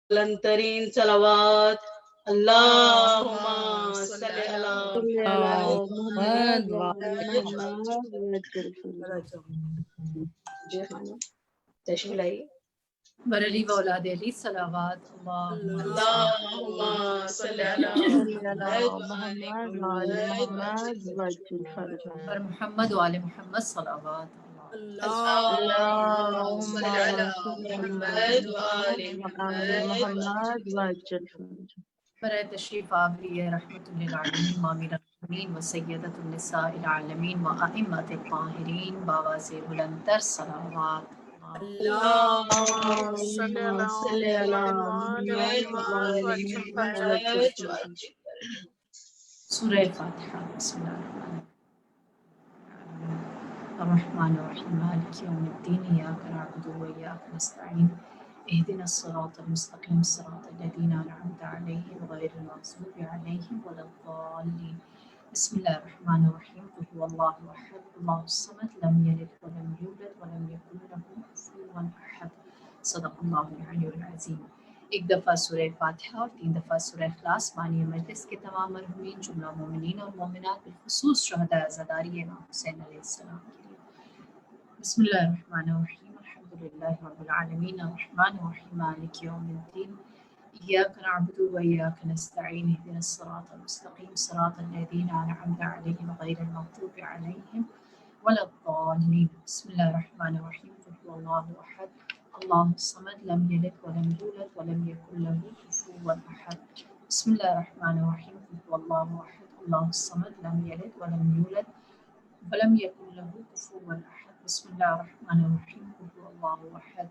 بلند ترین صلوات اللہم صلی علی محمد تشکیل آئی برلی و اولاد علی صلوات اللہم صلی علی بر محمد و آل محمد صلوات اللہم صلی علی محمد و آل محمد برائے تشریف آوری رحمت للعالمین مامین الرحمین و سیدت النساء العالمین و ائمت الطاہرین باواز بلندر صلوات اللہم صلی علی محمد و آل محمد سورہ فاتحہ بسم اللہ الرحمن الرحیم مالک یوم الدین ایاک نعبد و ایاک نستعین اهدنا الصراط المستقیم صراط الذین انعمت علیہم غیر المغضوب علیہم ولا الضالین بسم اللہ الرحمن الرحیم قل هو اللہ احد اللہ الصمد لم یلد ولم یولد ولم یکن له کفوا احد صدق اللہ العلی العظیم۔ ایک دفعہ سورہ فاتحہ اور 3 دفعہ سورہ اخلاص بانی مجلس کے تمام مرحومین جملہ مومنین اور مومنات بالخصوص شہداء عزاداری امام حسین علیہ السلام کے لیے۔ بسم اللہ الرحمن الرحیم الحمدللہ رب العالمین الرحمن الرحیم مالک یوم الدین ایاک نعبد و ایاک نستعین اهدنا الصراط المستقیم صراط الذین انعمت علیہم غیر المغضوب علیہم ولا الضالین بسم اللہ الرحمن الرحیم قل هو اللہ احد اللہ الصمد لم یلد ولم یولد ولم یکن له کفوا احد بسم اللہ الرحمن الرحیم قل هو اللہ احد اللہ الصمد لم یلد ولم یولد ولم یکن له کفوا احد بسم اللہ الرحمن الرحیم قل هو اللہ احد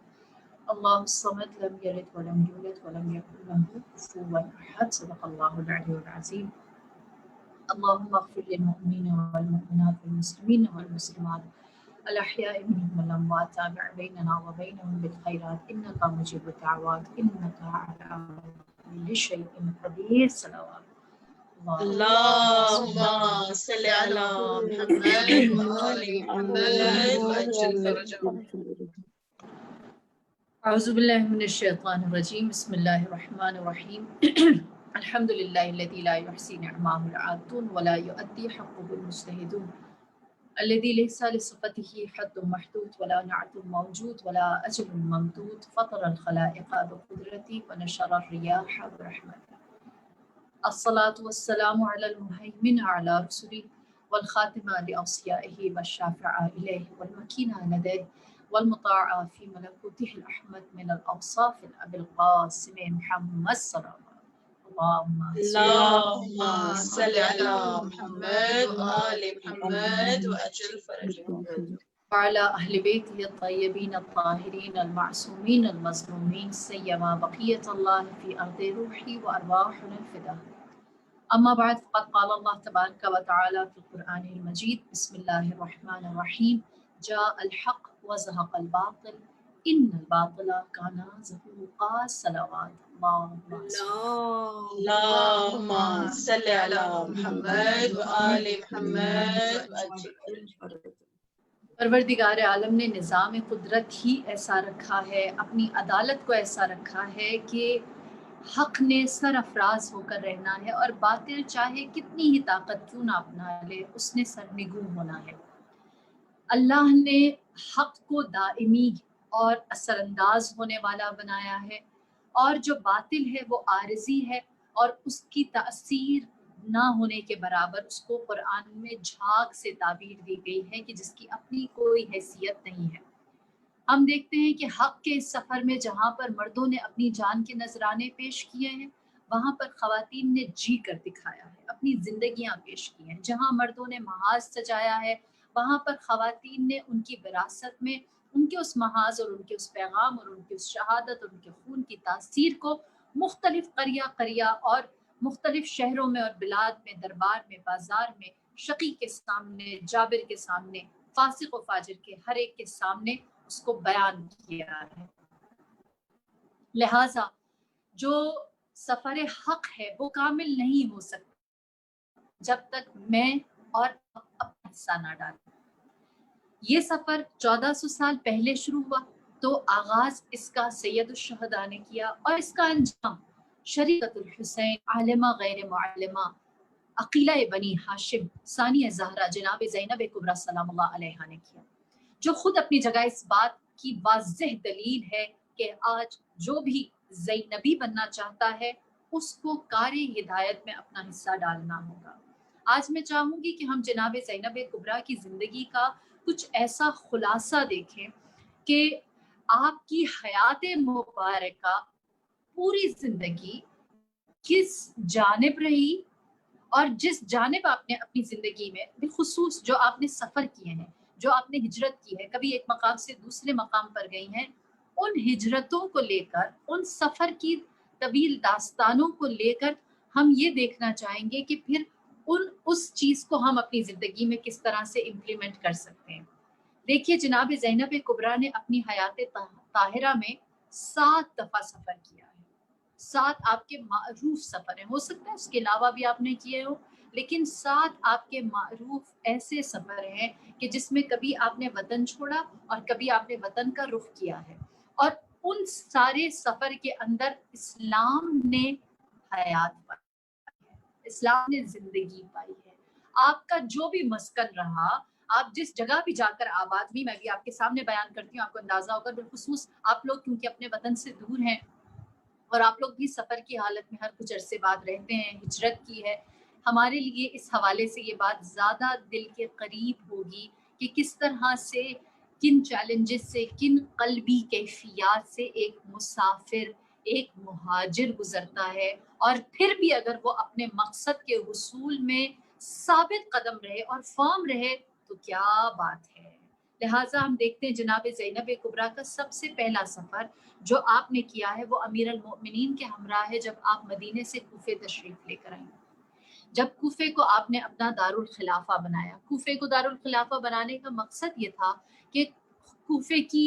اللہ الصمد لم یلد ولم یولد ولم یکن له کفوا احد صدق اللہ العلی العظیم۔ اللهم اغفر للمؤمنين والمؤمنات والمسلمين والمسلمات الأحياء منهم والأموات تابع بيننا وبينهم بالخيرات إنك مجيب الدعوات إنك على كل شيء قدير صلوات اللہم صلی علی محمد و آل محمد وعجل فرجهم اعوذ باللہ من الشیطان الرجیم بسم اللہ الرحمن الرحیم الحمد للہ الذی لا یحصی نعماہ العادون ولا یؤدی حقه المجتہدون الذي ليس لصفته حد محدود ولا نعت موجود ولا أجل ممدود فطر الخلائق بقدرته ونشر الرياح برحمته الصلاة والسلام على المهيمن على رسله والخاتم لأوصيائه والشافع إليه والمكين لديه والمطاع في ملكوته الأحمد من الأوصاف الأبي القاسم محمد صلى الله اللہم صلی علی محمد و آل محمد وعجل فرجهم وعلى أهل بيته الطيبين الطاهرين المعصومين المظلومين سيما بقية الله في أرض روحي وأرواحنا الفداء أما بعد فقد قال الله تبارك وتعالى في القرآن المجيد بسم الله الرحمن الرحيم جاء الحق وزهق الباطل إن الباطل كان زهوقا صلوات اللہم صلی علی محمد و آل محمد وعجل پروردگار عالم نے نظام قدرت ہی ایسا رکھا ہے، اپنی عدالت کو ایسا رکھا ہے کہ حق نے سرافراز ہو کر رہنا ہے اور باطل چاہے کتنی ہی طاقت کیوں نہ اپنا لے اس نے سرنگوں ہونا ہے۔ اللہ نے حق کو دائمی اور اثر انداز ہونے والا بنایا ہے اور جو باطل ہے وہ عارضی ہے اور اس کی تأثیر نہ ہونے کے برابر اس کو قرآن میں جھاگ سے تعبیر دی گئی ہے کہ جس کی اپنی کوئی حیثیت نہیں ہے۔ ہم دیکھتے ہیں کہ حق کے اس سفر میں جہاں پر مردوں نے اپنی جان کے نذرانے پیش کیے ہیں وہاں پر خواتین نے جی کر دکھایا ہے، اپنی زندگیاں پیش کی ہیں۔ جہاں مردوں نے محاذ سجایا ہے وہاں پر خواتین نے ان کی وراثت میں ان کے اس محاذ اور ان کے اس پیغام اور ان کی اس شہادت اور ان کے خون کی تاثیر کو مختلف قریہ قریہ اور مختلف شہروں میں اور بلاد میں، دربار میں، بازار میں، شقی کے سامنے، جابر کے سامنے، فاسق و فاجر کے ہر ایک کے سامنے اس کو بیان کیا ہے۔ لہٰذا جو سفر حق ہے وہ کامل نہیں ہو سکتا جب تک میں اور اپنا حصہ نہ ڈالیں۔ یہ سفر 1400 سال پہلے شروع ہوا تو آغاز اس کا سید الشہداء نے کیا اور اس کا انجام شریعت الحسین عالمہ غیر معلمہ عقیلہ بنی ہاشم ثانیہ زہرا جناب زینب کبریٰ سلام اللہ علیہا نے کیا، جو خود اپنی جگہ اس بات کی واضح دلیل ہے کہ آج جو بھی زینبی بننا چاہتا ہے اس کو کار ہدایت میں اپنا حصہ ڈالنا ہوگا۔ آج میں چاہوں گی کہ ہم جناب زینب کبریٰ کی زندگی کا کچھ ایسا خلاصہ دیکھیں کہ آپ کی حیات مبارکہ پوری زندگی کس جانب رہی، اور جس جانب آپ نے اپنی زندگی میں بالخصوص جو آپ نے سفر کیے ہیں، جو آپ نے ہجرت کی ہے، کبھی ایک مقام سے دوسرے مقام پر گئی ہیں، ان ہجرتوں کو لے کر، ان سفر کی طویل داستانوں کو لے کر ہم یہ دیکھنا چاہیں گے کہ پھر اس چیز کو ہم اپنی زندگی میں کس طرح سے امپلیمنٹ کر سکتے ہیں۔ دیکھیے جناب زینب کبریٰ نے اپنی حیات طاہرہ میں 7 دفعہ سفر کیا ہے۔ 7 آپ کے معروف سفر ہیں، ہو سکتا ہے اس کے علاوہ بھی آپ نے کیے ہو، لیکن 7 آپ کے معروف ایسے سفر ہیں کہ جس میں کبھی آپ نے وطن چھوڑا اور کبھی آپ نے وطن کا رخ کیا ہے، اور ان سارے سفر کے اندر اسلام نے حیات پائی ہے، اسلام نے زندگی پائی ہے۔ آپ کا جو بھی مسکن رہا، آپ جس جگہ بھی جا کر آباد ہوئی، میں بھی آپ کے سامنے بیان کرتی ہوں، آپ کو اندازہ ہوگا، بالخصوص آپ لوگ کیونکہ اپنے وطن سے دور ہیں اور آپ لوگ بھی سفر کی حالت میں ہر کچھ عرصے بعد رہتے ہیں، ہجرت کی ہے، ہمارے لیے اس حوالے سے یہ بات زیادہ دل کے قریب ہوگی کہ کس طرح سے، کن چیلنجز سے، کن قلبی کیفیات سے ایک مسافر، ایک مہاجر گزرتا ہے، اور پھر بھی اگر وہ اپنے مقصد کے حصول میں ثابت قدم رہے اور فرم رہے تو کیا بات ہے۔ لہٰذا ہم دیکھتے ہیں جناب زینب کبریٰ کا سب سے پہلا سفر جو آپ نے کیا ہے وہ امیر المؤمنین کے ہمراہ ہے، جب آپ مدینے سے کوفے تشریف لے کر آئیں۔ جب کوفے کو آپ نے اپنا دارالخلافہ بنایا، کوفے کو دارالخلافہ بنانے کا مقصد یہ تھا کہ کوفے کی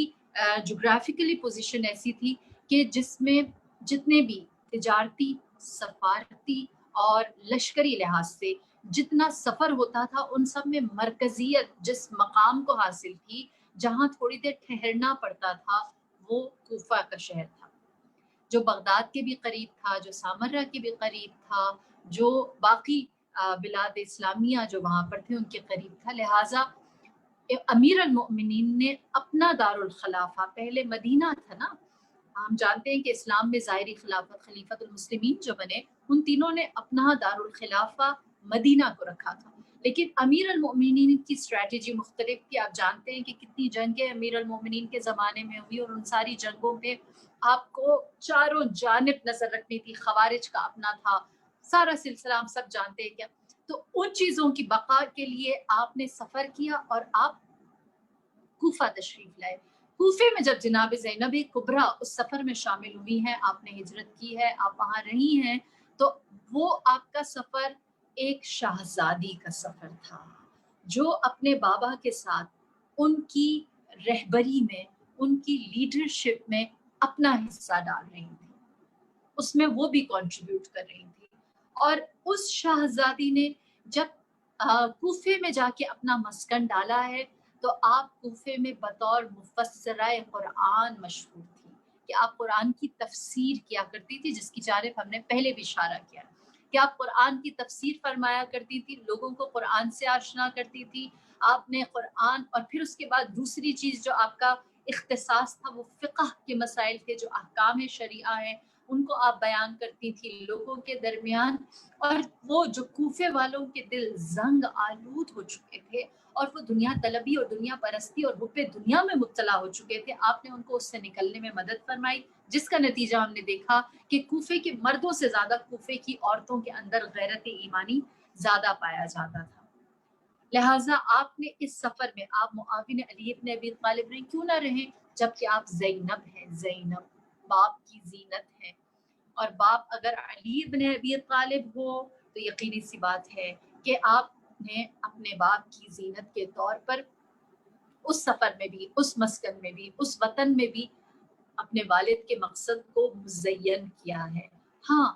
جغرافیکلی پوزیشن ایسی تھی کہ جس میں جتنے بھی تجارتی، سفارتی اور لشکری لحاظ سے جتنا سفر ہوتا تھا ان سب میں مرکزیت جس مقام کو حاصل تھی، جہاں تھوڑی دیر ٹھہرنا پڑتا تھا، وہ کوفہ کا شہر تھا، جو بغداد کے بھی قریب تھا، جو سامرہ کے بھی قریب تھا، جو باقی بلاد اسلامیہ جو وہاں پر تھے ان کے قریب تھا۔ لہٰذا امیر المؤمنین نے اپنا دارالخلافہ، پہلے مدینہ تھا نا، ہم جانتے ہیں کہ اسلام میں ظاہری خلافت خلیفۃ المسلمین جو بنے، ان تینوں نے اپنا دارالخلافہ مدینہ کو رکھا تھا، لیکن امیر المؤمنین کی اسٹریٹجی مختلف تھی۔ آپ جانتے ہیں کہ کتنی جنگیں امیر المؤمنین کے زمانے میں ہوئی، اور ان ساری جنگوں پہ آپ کو چاروں جانب نظر رکھنی تھی، خوارج کا اپنا تھا، سارا سلسلہ ہم سب جانتے ہیں کیا۔ تو ان چیزوں کی بقا کے لیے آپ نے سفر کیا اور آپ کوفہ تشریف لائے۔ کوفے میں جب جناب زینب کبریٰ اس سفر میں شامل ہوئی ہیں، آپ نے ہجرت کی ہے، آپ وہاں رہی ہیں، تو وہ آپ کا سفر ایک شہزادی کا سفر تھا جو اپنے بابا کے ساتھ ان کی رہبری میں، ان کی لیڈرشپ میں اپنا حصہ ڈال رہی تھی، اس میں وہ بھی کنٹریبیوٹ کر رہی تھی۔ اور اس شہزادی نے جب کوفے میں جا کے اپنا مسکن ڈالا ہے تو آپ کوفے میں بطور مفسرہ قرآن مشہور تھی، کہ آپ قرآن کی تفسیر کیا کرتی تھی، جس کی جانب ہم نے پہلے بھی اشارہ کیا کہ آپ قرآن کی تفسیر فرمایا کرتی تھی، لوگوں کو قرآن سے آشنا کرتی تھی۔ آپ نے قرآن، اور پھر اس کے بعد دوسری چیز جو آپ کا اختصاص تھا وہ فقہ کے مسائل تھے، جو احکام شریعہ ہیں ان کو آپ بیان کرتی تھی لوگوں کے درمیان۔ اور وہ جو کوفے والوں کے دل زنگ آلود ہو چکے تھے اور وہ دنیا طلبی اور دنیا پرستی اور حب دنیا میں مبتلا ہو چکے تھے، آپ نے ان کو اس سے نکلنے میں مدد فرمائی، جس کا نتیجہ ہم نے دیکھا کہ کوفے کے مردوں سے زیادہ کوفے کی عورتوں کے اندر غیرت ایمانی زیادہ پایا جاتا تھا۔ لہٰذا آپ نے اس سفر میں آپ معاون علی ابن ابی طالب رہیں کیوں نہ رہیں، جبکہ آپ زینب ہیں، زینب باپ کی زینت ہے، اور باپ اگر علی ابن ابی طالب ہو تو یقینی سی بات ہے کہ آپ نے اپنے باپ کی زینت کے طور پر اس سفر میں بھی، اس مسکن میں بھی، اس وطن میں بھی اپنے والد کے مقصد کو مزین کیا ہے۔ ہاں،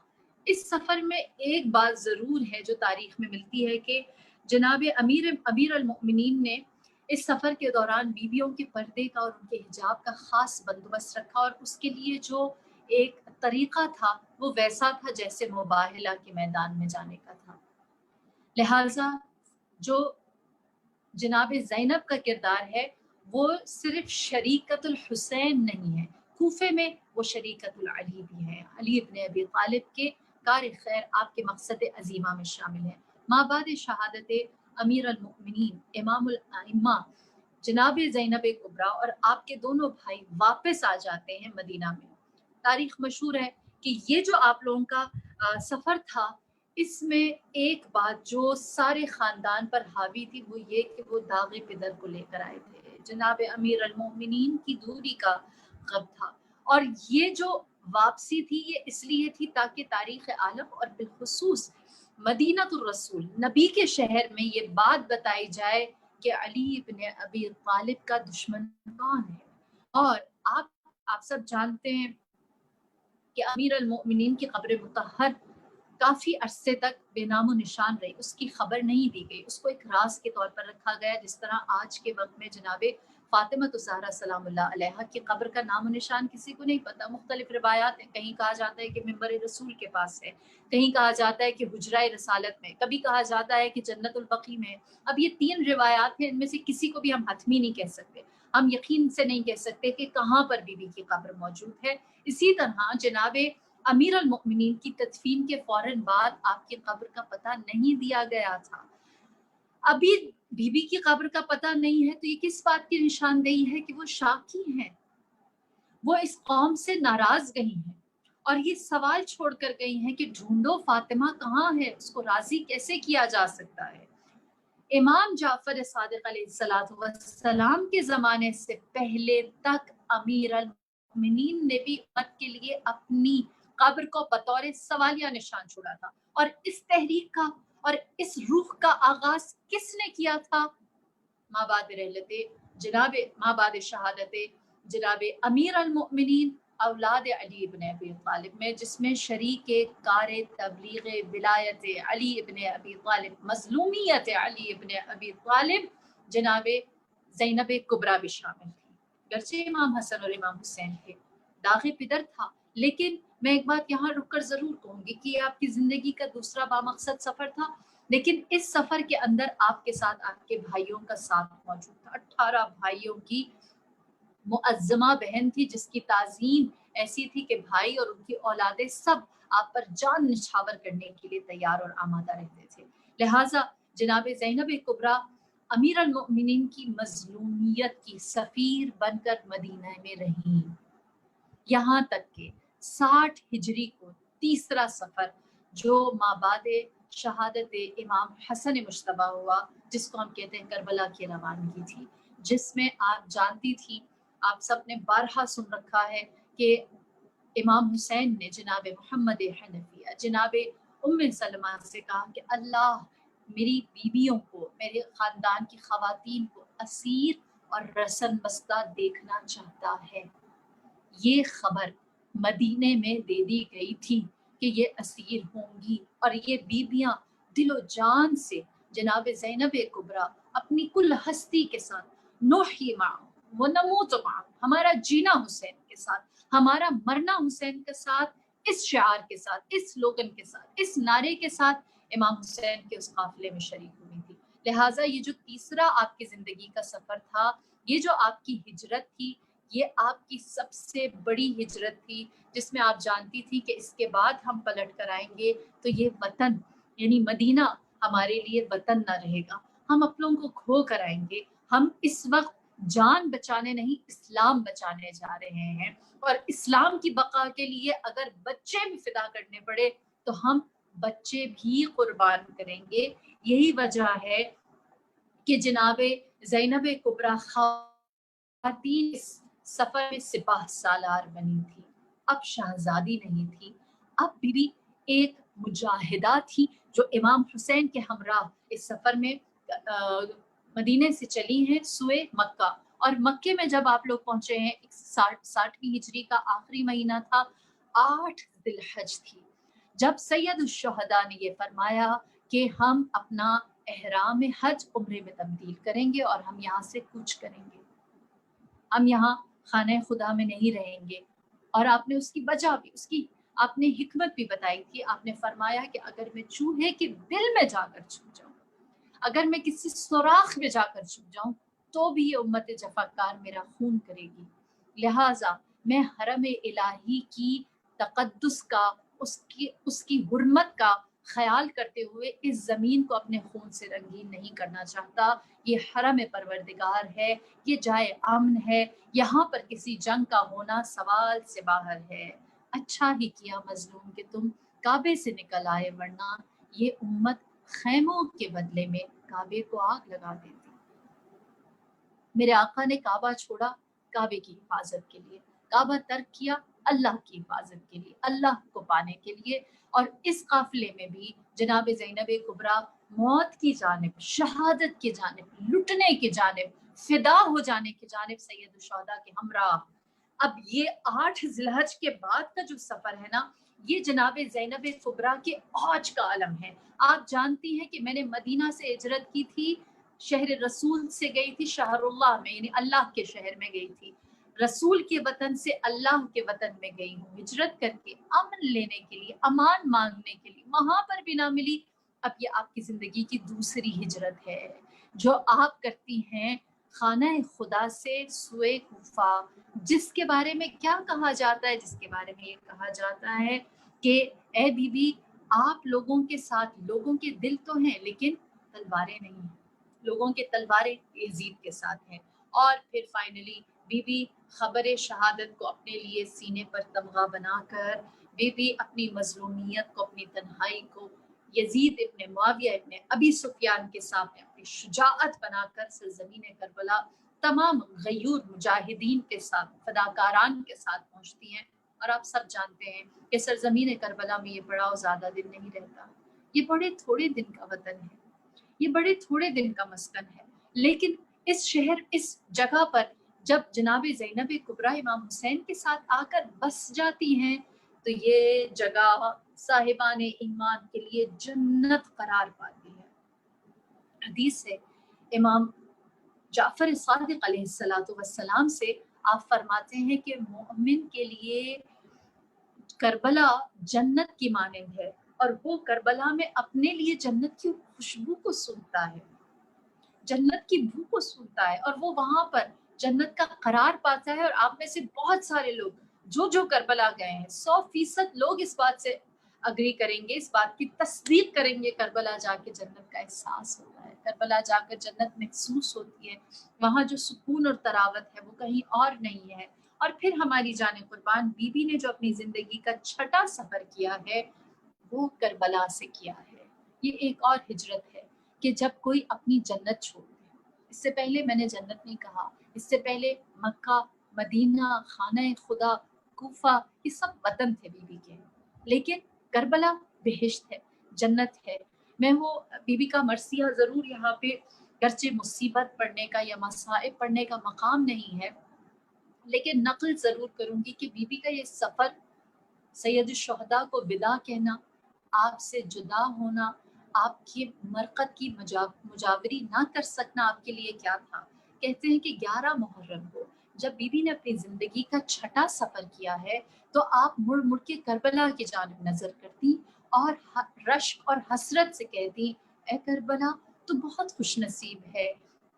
اس سفر میں ایک بات ضرور ہے جو تاریخ میں ملتی ہے کہ جناب امیر المؤمنین نے اس سفر کے دوران بیویوں کے پردے کا اور ان کے حجاب کا خاص بندوبست رکھا، اور اس کے لیے جو ایک طریقہ تھا وہ ویسا تھا جیسے مباہلہ کے میدان میں جانے کا تھا۔ لہٰذا جو جناب زینب کا کردار ہے وہ صرف شریکت الحسین نہیں ہے، کوفے میں وہ شریکت العلی بھی ہے، علی ابن ابی طالب کے کار خیر آپ کے مقصد عظیمہ میں شامل ہے۔ مابعد شہادت امیر المؤمنین امام الائمہ جناب زینب کبریٰ اور آپ کے دونوں بھائی واپس آ جاتے ہیں مدینہ میں۔ تاریخ مشہور ہے کہ یہ جو آپ لوگوں کا سفر تھا، اس میں ایک بات جو سارے خاندان پر حاوی تھی وہ یہ کہ وہ داغ پدر کو لے کر آئے تھے، جناب امیر المومنین کی دوری کا غم تھا، اور یہ جو واپسی تھی یہ اس لیے تھی تاکہ تاریخ عالم اور بالخصوص مدینہ الرسول نبی کے شہر میں یہ بات بتائی جائے کہ علی ابن ابی طالب کا دشمن کون ہے۔ اور آپ سب جانتے ہیں کہ امیر المؤمنین کی قبر مطہر کافی عرصے تک بے نام و نشان رہی، اس کی خبر نہیں دی گئی، اس کو ایک راز کے طور پر رکھا گیا، جس طرح آج کے وقت میں جناب فاطمہ الزہرا سلام اللہ علیہا کی قبر کا نام و نشان کسی کو نہیں پتا۔ مختلف روایات ہیں، کہیں کہا جاتا ہے کہ منبر رسول کے پاس ہے، کہیں کہا جاتا ہے کہ حجرہ رسالت میں، کبھی کہا جاتا ہے کہ جنت البقیع میں۔ اب یہ 3 روایات ہیں، ان میں سے کسی کو بھی ہم حتمی نہیں کہہ سکتے، ہم یقین سے نہیں کہہ سکتے کہ کہاں پر بی بی کی قبر موجود ہے۔ اسی طرح جناب امیر المؤمنین کی تدفین کے فوراً بعد آپ کی قبر کا پتہ نہیں دیا گیا تھا۔ ابھی بی بی کی قبر کا پتہ نہیں ہے تو یہ کس بات کی نشاندہی ہے کہ وہ شاکی ہیں، وہ اس قوم سے ناراض گئی ہیں اور یہ سوال چھوڑ کر گئی ہیں کہ ڈھونڈو فاطمہ کہاں ہے، اس کو راضی کیسے کیا جا سکتا ہے۔ امام جعفر صادق علیہ السلام کے زمانے سے پہلے تک امیر المؤمنین نے بھی امت کے لیے اپنی قبر کو بطور سوالیہ نشان چھوڑا تھا، اور اس تحریک کا اور اس روح کا آغاز کس نے کیا تھا؟ مابعد شہادت جناب امیر المؤمنین اولاد علی ابن ابی طالب میں، جس میں شریک کار تبلیغ ولایت علی ابن ابی طالب، مظلومیت علی ابن ابی طالب جناب زینب کبریٰ بھی شامل تھی۔ گرچہ امام حسن اور امام حسین کے داغ پدر تھا، لیکن میں ایک بات یہاں رک کر ضرور کہوں گی کہ یہ آپ کی زندگی کا دوسرا بامقصد سفر تھا، لیکن اس سفر کے اندر آپ کے ساتھ آپ کے بھائیوں کا ساتھ موجود تھا۔ 18 بھائیوں کی معظمہ بہن تھی، جس کی تعظیم ایسی تھی کہ بھائی اور ان کی اولادیں سب آپ پر جان نچھاور کرنے کے لیے تیار اور آمادہ رہتے تھے۔ لہٰذا جناب زینب کبریٰ امیر المؤمنین کی مظلومیت کی سفیر بن کر مدینہ میں رہیں، یہاں تک کہ 60 ہجری کو تیسرا سفر جو مابعد شہادت امام حسن مجتبیٰ ہوا، جس کو ہم کہتے ہیں کربلا کی روانگی تھی، جس میں آپ جانتی تھی، آپ سب نے بارہا سن رکھا ہے کہ امام حسین نے جناب محمد حنفیہ جناب ام سلمہ سے کہا کہ اللہ میری بیویوں کو، میرے خاندان کی خواتین کو اسیر اور رسن بستہ دیکھنا چاہتا ہے۔ یہ خبر مدینے میں دے دی گئی تھی کہ یہ اسیر ہوں گی، اور یہ بیویاں دل و جان سے جناب زینب کبریٰ اپنی کل ہستی کے ساتھ نحیی معہ ونموت معہ، ہمارا جینا حسین کے ساتھ، ہمارا مرنا حسین کے ساتھ، اس شعار کے ساتھ، اس سلوگن کے ساتھ، اس نعرے کے ساتھ امام حسین کے اس قافلے میں شریک ہوئی تھی۔ لہٰذا یہ جو تیسرا آپ کی زندگی کا سفر تھا، یہ جو آپ کی ہجرت تھی، یہ آپ کی سب سے بڑی ہجرت تھی، جس میں آپ جانتی تھی کہ اس کے بعد ہم پلٹ کر آئیں گے تو یہ وطن یعنی مدینہ ہمارے لیے وطن نہ رہے گا، ہم اپنوں کو کھو کر آئیں گے۔ ہم اس وقت جان بچانے نہیں، اسلام بچانے جا رہے ہیں، اور اسلام کی بقا کے لیے اگر بچے بھی فدا کرنے پڑے تو ہم بچے بھی قربان کریں گے۔ یہی وجہ ہے کہ جناب زینب کبریٰ خواتین سفر میں سپاہ سالار بنی تھی، اب شہزادی نہیں تھی، اب بھی ایک مجاہدہ تھی جو امام حسین کے ہمراہ اس سفر میں مدینے سے چلی ہیں سوئے مکہ، اور مکے میں جب آپ لوگ پہنچے ہیں 60ویں ہجری کا آخری مہینہ تھا، 8 ذی الحج تھی، جب سید الشہداء نے یہ فرمایا کہ ہم اپنا احرام حج عمرے میں تبدیل کریں گے اور ہم یہاں سے کوچ کریں گے، ہم یہاں خانہ خدا میں نہیں رہیں گے۔ اور آپ نے اس کی وجہ بھی، اس کی آپ نے حکمت بھی بتائی تھی۔ آپ نے فرمایا کہ اگر میں چوہے کے دل میں جا کر چھپ جاؤں، اگر میں کسی سوراخ میں جا کر چھپ جاؤں، تو بھی یہ امت جفاکار میرا خون کرے گی۔ لہٰذا میں حرم الہی کی تقدس کا، اس کی حرمت کا خیال کرتے ہوئے اس زمین کو اپنے خون سے رنگین نہیں کرنا چاہتا۔ یہ حرم پروردگار ہے، یہ جائے امن ہے، یہاں پر کسی جنگ کا ہونا سوال سے باہر ہے۔ اچھا ہی کیا مظلوم کہ تم کعبے سے نکل آئے، ورنہ یہ امت خیموں کے بدلے میں کعبے کو آگ لگا دیتی۔ میرے آقا نے کعبہ چھوڑا کعبے کی حفاظت کے لیے، کعبہ ترک کیا اللہ کی حفاظت کے لیے، اللہ کو پانے کے لیے۔ اور اس قافلے میں بھی جناب زینب کبریٰ موت کی جانب، شہادت کی جانب، لٹنے کی جانب، فدا ہو جانے کی جانب سید الشہداء کے ہمراہ۔ اب یہ 8 ذی الحج کے بعد کا جو سفر ہے نا، یہ جناب زینب کبریٰ کے عوج کا علم ہے۔ آپ جانتی ہیں کہ میں نے مدینہ سے ہجرت کی تھی، شہر رسول سے گئی تھی، شہر اللہ میں، یعنی اللہ کے شہر میں گئی تھی، رسول کے وطن سے اللہ کے وطن میں گئی ہوں ہجرت کر کے، امن لینے کے لیے، امان مانگنے کے لیے، وہاں پر بھی نہ ملی۔ اب یہ آپ کی زندگی کی دوسری ہجرت ہے جو آپ کرتی ہیں خانہ خدا سے سوئے کوفہ، جس کے بارے میں کیا کہا جاتا ہے؟ جس کے بارے میں یہ کہا جاتا ہے کہ اے بی بی، آپ لوگوں کے ساتھ، لوگوں کے دل تو ہیں لیکن تلواریں نہیں ہیں، لوگوں کے تلواریں یزید کے ساتھ ہیں۔ اور پھر فائنلی بی بی خبر شہادت کو اپنے لیے سینے پر تمغہ بنا کر، بی بی اپنی مظلومیت کو، اپنی تنہائی کو یزید ابن معاویہ ابن ابی سفیان کے سامنے اپنی شجاعت بنا کر سرزمین کربلا تمام غیور مجاہدین کے ساتھ، فداکاران کے ساتھ پہنچتی ہیں۔ اور آپ سب جانتے ہیں کہ سرزمین کربلا میں یہ پڑاؤ زیادہ دن نہیں رہتا، یہ بڑے تھوڑے دن کا وطن ہے، یہ بڑے تھوڑے دن کا مسکن ہے۔ لیکن اس شہر، اس جگہ پر جب جناب زینب کبریٰ امام حسین کے ساتھ آ کر بس جاتی ہیں تو یہ جگہ صاحبان ایمان کے لیے جنت قرار پاتی ہے۔ حدیث ہے امام جعفر صادق علیہ السلام سے، آپ فرماتے ہیں کہ مومن کے لیے کربلا جنت کی مانند ہے، اور وہ کربلا میں اپنے لیے جنت کی خوشبو کو سونگتا ہے، جنت کی بو کو سونگتا ہے، اور وہ وہاں پر جنت کا قرار پاتا ہے۔ اور آپ میں سے بہت سارے لوگ جو کربلا گئے ہیں، 100% لوگ اس بات سے اگری کریں گے، اس بات کی تصدیق کریں گے، کربلا جا کے جنت کا احساس ہوتا ہے، کربلا جا کر جنت محسوس ہوتی ہے، وہاں جو سکون اور تراوت ہے وہ کہیں اور نہیں ہے۔ اور پھر ہماری جان قربان بی بی نے جو اپنی زندگی کا چھٹا سفر کیا ہے وہ کربلا سے کیا ہے۔ یہ ایک اور ہجرت ہے کہ جب کوئی اپنی جنت چھوڑ دے۔ اس سے پہلے میں نے جنت نہیں کہا، اس سے پہلے مکہ، مدینہ، خانہ خدا، کوفہ، یہ سب وطن تھے بی بی کے، لیکن کربلا بہشت ہے، جنت ہے۔ میں وہ بی بی کا مرثیہ ضرور یہاں پہ، گرچہ مصیبت پڑھنے کا یا مصائب پڑھنے کا مقام نہیں ہے، لیکن نقل ضرور کروں گی کہ بی بی کا یہ سفر، سید الشہداء کو ودا کہنا، آپ سے جدا ہونا، آپ کی مرقد کی مجاوری نہ کر سکنا آپ کے لیے کیا تھا۔ کہتے ہیں کہ 11 محرم کو جب بی بی نے اپنی زندگی کا چھٹا سفر کیا ہے تو آپ مڑ مڑ کے کربلا کی جانب نظر کرتی اور رشک اور حسرت سے کہتی، اے کربلا تو بہت خوش نصیب ہے،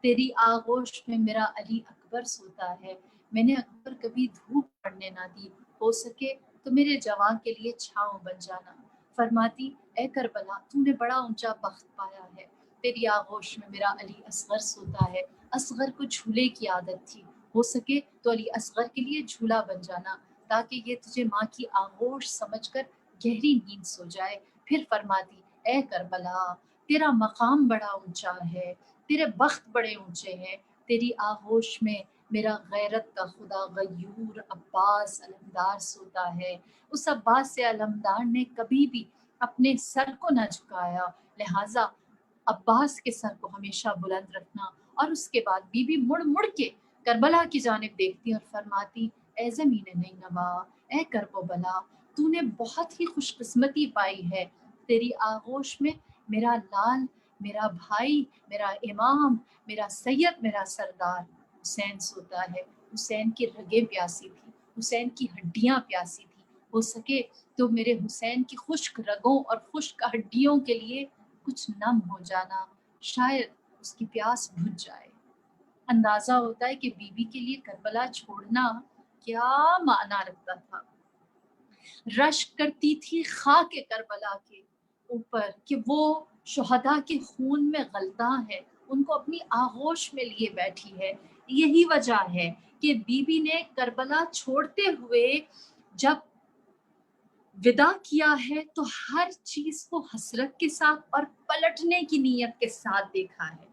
تیری آغوش میں میرا علی اکبر سوتا ہے، میں نے اکبر کبھی دھوپ پڑنے نہ دی، ہو سکے تو میرے جوان کے لیے چھاؤں بن جانا۔ فرماتی، اے کربلا تو نے بڑا اونچا بخت پایا ہے، تیری آغوش میں میرا علی اصغر سوتا ہے، اصغر کو جھولے کی عادت تھی، ہو سکے تو علی اصغر کے لیے جھولا بن جانا تاکہ یہ تجھے ماں کی آغوش سمجھ کر گہری نیند سو جائے۔ پھر فرماتی، اے کربلا تیرا مقام بڑا اونچا ہے، تیرے بخت بڑے اونچے ہیں، تیری آغوش میں میرا غیرت کا خدا غیور عباس علمدار سوتا ہے، اس عباس سے علمدار نے کبھی بھی اپنے سر کو نہ جھکایا، لہٰذا عباس کے سر کو ہمیشہ بلند رکھنا۔ اور اس کے بعد بی بی مڑ مڑ کے کربلا کی جانب دیکھتی اور فرماتی، اے زمین نینوا، اے کرب و بلا، تو نے بہت ہی خوش قسمتی پائی ہے، تیری آغوش میں میرا لال، میرا بھائی، میرا امام، میرا سید، میرا سردار حسین سوتا ہے۔ حسین کی رگیں پیاسی تھی، حسین کی ہڈیاں پیاسی تھی، ہو سکے تو میرے حسین کی خشک رگوں اور خشک ہڈیوں کے لیے کچھ نم ہو جانا، شاید اس کی پیاس بجھ جائے۔ اندازہ ہوتا ہے کہ بی بی کے لیے کربلا چھوڑنا کیا معنی رکھتا تھا۔ رشک کرتی تھی خاک کربلا کے اوپر کہ وہ شہداء کے خون میں غلطاں ہے، ان کو اپنی آغوش میں لیے بیٹھی ہے۔ یہی وجہ ہے کہ بی بی نے کربلا چھوڑتے ہوئے جب ودا کیا ہے تو ہر چیز کو حسرت کے ساتھ اور پلٹنے کی نیت کے ساتھ دیکھا ہے۔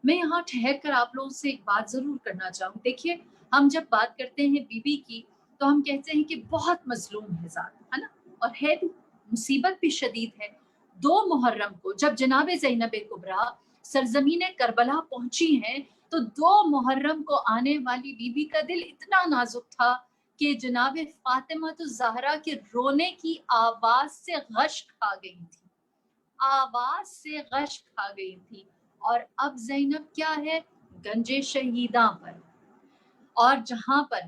میں یہاں ٹھہر کر آپ لوگوں سے ایک بات ضرور کرنا چاہوں۔ دیکھیے، ہم جب بات کرتے ہیں بی بی کی تو ہم کہتے ہیں کہ بہت مظلوم ہے ذات، ہے نا، اور ہے بھی، مصیبت بھی شدید ہے۔ 2 محرم کو جب جناب زینب کبریٰ سرزمین کربلا پہنچی ہیں تو 2 محرم کو آنے والی بی بی کا دل اتنا نازک تھا کہ جناب فاطمہ الزہرا کے رونے کی آواز سے غش کھا گئی تھی، آواز سے غش کھا گئی تھی۔ اور اب زینب کیا ہے؟ گنج شہیداں پر، اور جہاں پر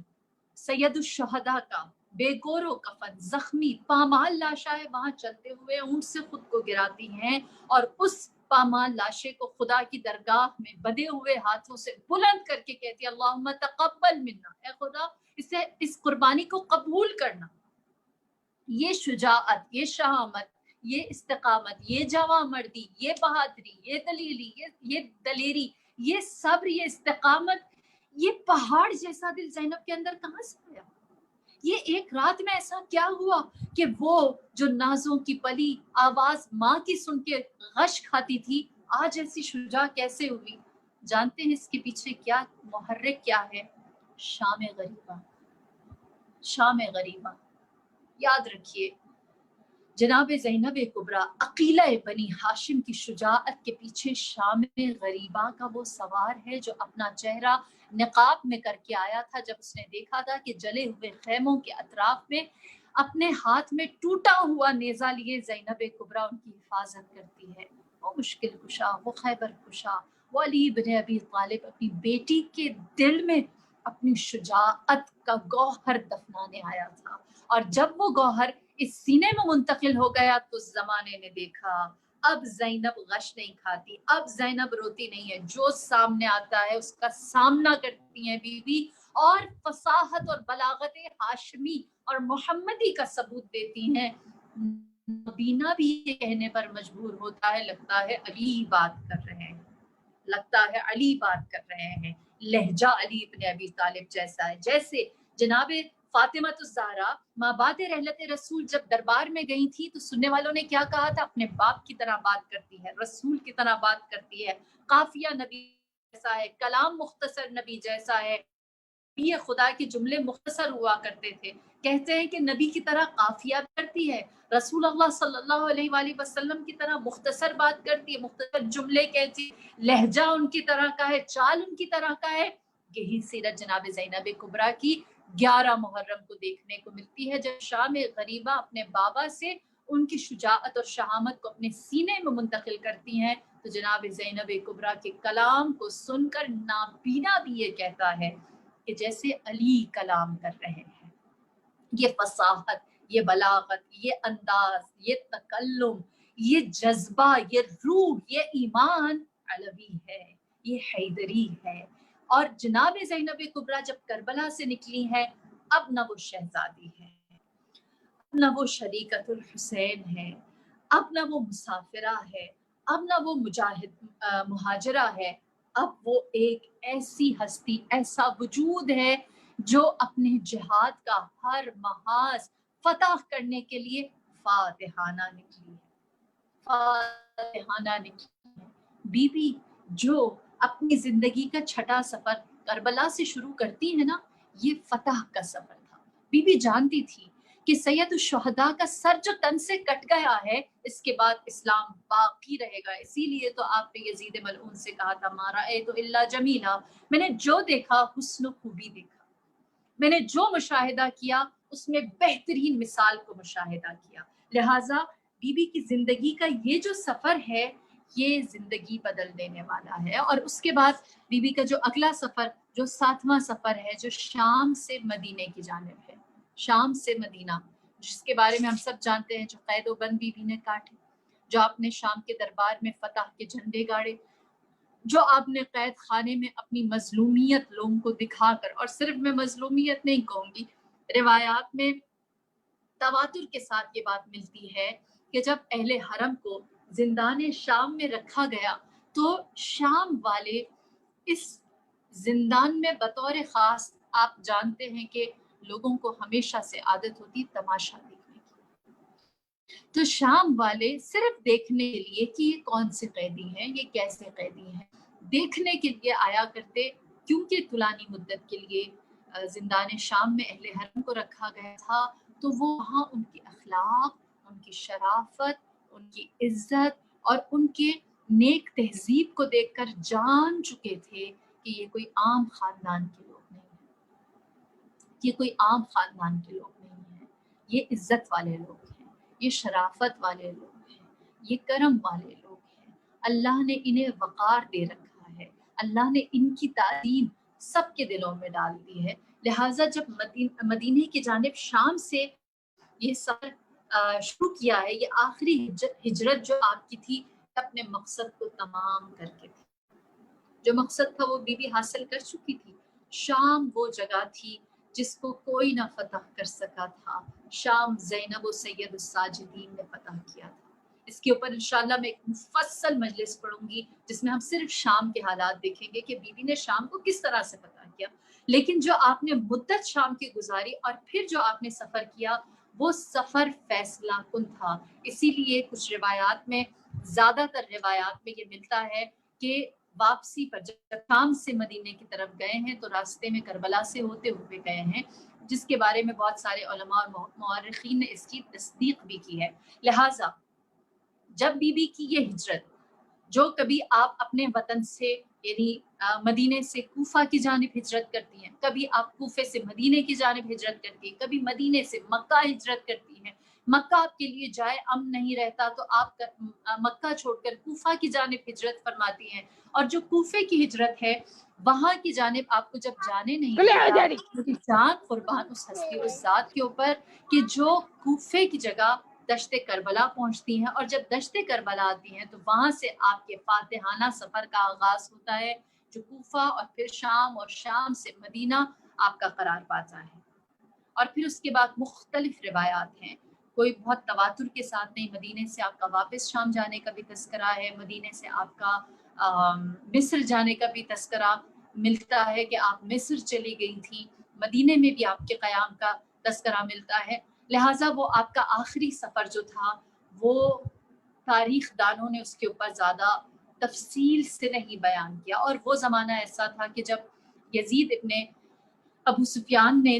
سید الشہداء کا بے گور و کفن زخمی پامال لاشا ہے، وہاں چلتے ہوئے اونٹ سے خود کو گراتی ہیں اور اس پامال لاشے کو خدا کی درگاہ میں بدے ہوئے ہاتھوں سے بلند کر کے کہتی ہے اللہم تقبل منا، اے خدا اس قربانی کو قبول کرنا۔ یہ شجاعت، یہ شہامت، یہ استقامت، یہ جواں مردی، یہ بہادری، یہ دلیری، یہ دلیری، یہ صبر، یہ استقامت، یہ پہاڑ جیسا دل زینب کے اندر کہاں سے آیا؟ یہ ایک رات میں ایسا کیا ہوا کہ وہ جو نازوں کی پلی آواز ماں کی سن کے غش کھاتی تھی، آج ایسی شجاع کیسے ہوئی؟ جانتے ہیں اس کے پیچھے کیا محرک کیا ہے؟ شام غریبہ، شام غریبہ۔ یاد رکھیے، جناب زینب کبریٰ عقیلہ بنی ہاشم کی شجاعت کے پیچھے شام غریبہ کا وہ سوار ہے جو اپنا چہرہ نقاب میں کر کے آیا تھا جب اس نے دیکھا تھا کہ جلے ہوئے خیموں کے اطراف میں اپنے ہاتھ میں ٹوٹا ہوا نیزہ لیے زینب کبریٰ ان کی حفاظت کرتی ہے۔ وہ مشکل کشا، وہ خیبر کشا، وہ علی بن ابی طالب اپنی بیٹی کے دل میں اپنی شجاعت کا گوہر دفنانے آیا تھا، اور جب وہ گوہر اس سینے میں منتقل ہو گیا تو زمانے نے دیکھا اب زینب غش نہیں کھاتی، اب زینب روتی نہیں ہے، جو سامنے آتا ہے اس کا سامنا کرتی ہیں بی بی، اور فصاحت اور بلاغت ہاشمی اور محمدی کا ثبوت دیتی ہیں۔ مبینہ بھی یہ کہنے پر مجبور ہوتا ہے لگتا ہے علی بات کر رہے ہیں، لگتا ہے علی بات کر رہے ہیں، لہجہ علی ابن ابی طالب جیسا ہے۔ جیسے جناب فاطمہ الزہرا مابعد رحلت رسول جب دربار میں گئی تھی تو سننے والوں نے کیا کہا تھا؟ اپنے باپ کی طرح بات کرتی ہے، رسول کی طرح بات کرتی ہے، قافیہ نبی جیسا ہے، کلام مختصر نبی جیسا ہے، یہ خدا کے جملے مختصر ہوا کرتے تھے۔ کہتے ہیں کہ نبی کی طرح قافیہ کرتی ہے، رسول اللہ صلی اللہ علیہ وآلہ وسلم کی طرح مختصر بات کرتی ہے، مختصر جملے کہتی، لہجہ ان کی طرح کا ہے، چال ان کی طرح کا ہے۔ یہی سیرت جناب زینب کبریٰ کی 11 محرم کو دیکھنے کو ملتی ہے، جب شام غریبہ اپنے بابا سے ان کی شجاعت اور شہامت کو اپنے سینے میں منتقل کرتی ہیں تو جناب زینب کبریٰ کے کلام کو سن کر نابینا بھی یہ کہتا ہے کہ جیسے علی کلام کر رہے ہیں۔ یہ فصاحت، یہ بلاغت، یہ انداز، یہ تکلم، یہ جذبہ، یہ روح، یہ ایمان علوی ہے، یہ حیدری ہے۔ اور جناب زینب کبریٰ جب کربلا سے نکلی ہے، اب نہ وہ شہزادی ہے، اب نہ وہ شریکت الحسین ہے، اب نہ وہ مسافرہ ہے، اب نہ وہ مہاجرہ ہے، اب وہ ایک ایسی ہستی، ایسا وجود ہے جو اپنے جہاد کا ہر محاذ فتح کرنے کے لیے فاتحانہ نکلی ہے، فاتحانہ نکلی ہے۔ بی بی جو اپنی زندگی کا چھٹا سفر کربلا سے شروع کرتی ہے نا، یہ فتح کا سفر تھا۔ بی بی جانتی تھی کہ سید الشہداء کا سر جو تن سے کٹ گیا ہے، اس کے بعد اسلام باقی رہے گا۔ اسی لیے تو آپ نے یزید ملعون سے کہا تھا ما رأیت الا جمیلا، میں نے جو دیکھا حسن و خوبی دیکھا، میں نے جو مشاہدہ کیا اس میں بہترین مثال کو مشاہدہ کیا۔ لہٰذا بی بی کی زندگی کا یہ جو سفر ہے، یہ زندگی بدل دینے والا ہے۔ اور اس کے بعد بی بی کا جو اگلا سفر، جو 7واں سفر ہے، جو شام سے مدینے کی جانب ہے، شام سے مدینہ، جس کے بارے میں ہم سب جانتے ہیں، جو قید و بند بی بی نے کاٹے، جو آپ نے شام کے دربار میں فتح کے جھنڈے گاڑے، جو آپ نے قید خانے میں اپنی مظلومیت لوگوں کو دکھا کر، اور صرف میں مظلومیت نہیں کہوں گی، روایات میں تواتر کے ساتھ یہ بات ملتی ہے کہ جب اہل حرم کو زندان شام میں رکھا گیا تو شام والے اس زندان میں بطور خاص، آپ جانتے ہیں کہ لوگوں کو ہمیشہ سے عادت ہوتی تماشا دیکھنے کی، تو شام والے صرف دیکھنے کے لیے کہ یہ کون سے قیدی ہیں، یہ کیسے قیدی ہیں، دیکھنے کے لیے آیا کرتے، کیونکہ طولانی مدت کے لیے زندان شام میں اہل حرم کو رکھا گیا تھا، تو وہ وہاں ان کی اخلاق، ان کی شرافت، ان کی عزت اور ان کے نیک تہذیب کو دیکھ کر جان چکے تھے کہ یہ کوئی عام خاندان کے لوگ نہیں ہیں، یہ کوئی عام خاندان کے لوگ نہیں ہیں، یہ عزت والے لوگ ہیں، یہ شرافت والے لوگ ہیں، یہ کرم والے لوگ ہیں، اللہ نے انہیں وقار دے رکھا ہے، اللہ نے ان کی تعظیم سب کے دلوں میں ڈال دی ہے۔ لہٰذا جب مدینے کی جانب شام سے یہ سفر شروع کیا ہے، یہ آخری ہجرت جو آپ کی تھی، اپنے مقصد کو تمام کر کے تھی، جو مقصد تھا وہ بی بی حاصل کر چکی تھی۔ شام وہ جگہ تھی جس کو کوئی نہ فتح کر سکا تھا، شام زینب و سید الساجدین نے فتح کیا تھا۔ اس کے اوپر انشاءاللہ میں ایک مفصل مجلس پڑھوں گی جس میں ہم صرف شام کے حالات دیکھیں گے کہ بی بی نے شام کو کس طرح سے فتح کیا، لیکن جو آپ نے مدت شام کی گزاری اور پھر جو آپ نے سفر کیا، وہ سفر فیصلہ کن تھا۔ اسی لیے کچھ روایات میں، زیادہ تر روایات میں یہ ملتا ہے کہ واپسی پر جب شام سے مدینے کی طرف گئے ہیں تو راستے میں کربلا سے ہوتے ہوئے گئے ہیں، جس کے بارے میں بہت سارے علماء اور مورخین نے اس کی تصدیق بھی کی ہے۔ لہٰذا جب بی بی کی یہ ہجرت، جو کبھی آپ اپنے وطن سے یعنی مدینے سے کوفہ کی جانب ہجرت کرتی ہیں، کبھی آپ کوفے سے مدینے کی جانب ہجرت کرتی ہیں، کبھی مدینے سے مکہ ہجرت کرتی ہیں، مکہ آپ کے لیے جائے امن نہیں رہتا تو آپ مکہ چھوڑ کر کوفہ کی جانب ہجرت فرماتی ہیں، اور جو کوفے کی ہجرت ہے وہاں کی جانب آپ کو جب جانے نہیں دیتا، میری جان قربان اس ہستی اس ذات کے اوپر کہ جو کوفے کی جگہ دشت کربلا پہنچتی ہیں، اور جب دشت کربلا آتی ہیں تو وہاں سے آپ کے فاتحانہ سفر کا آغاز ہوتا ہے، جو کوفہ اور پھر شام اور شام سے مدینہ آپ کا قرار پاتا ہے۔ اور پھر اس کے بعد مختلف روایات ہیں، کوئی بہت تواتر کے ساتھ نہیں، مدینے سے آپ کا واپس شام جانے کا بھی تذکرہ ہے، مدینے سے آپ کا مصر جانے کا بھی تذکرہ ملتا ہے کہ آپ مصر چلی گئی تھی، مدینے میں بھی آپ کے قیام کا تذکرہ ملتا ہے۔ لہٰذا وہ آپ کا آخری سفر جو تھا، وہ تاریخ دانوں نے اس کے اوپر زیادہ تفصیل سے نہیں بیان کیا، اور وہ زمانہ ایسا تھا کہ جب یزید ابن ابو سفیان نے،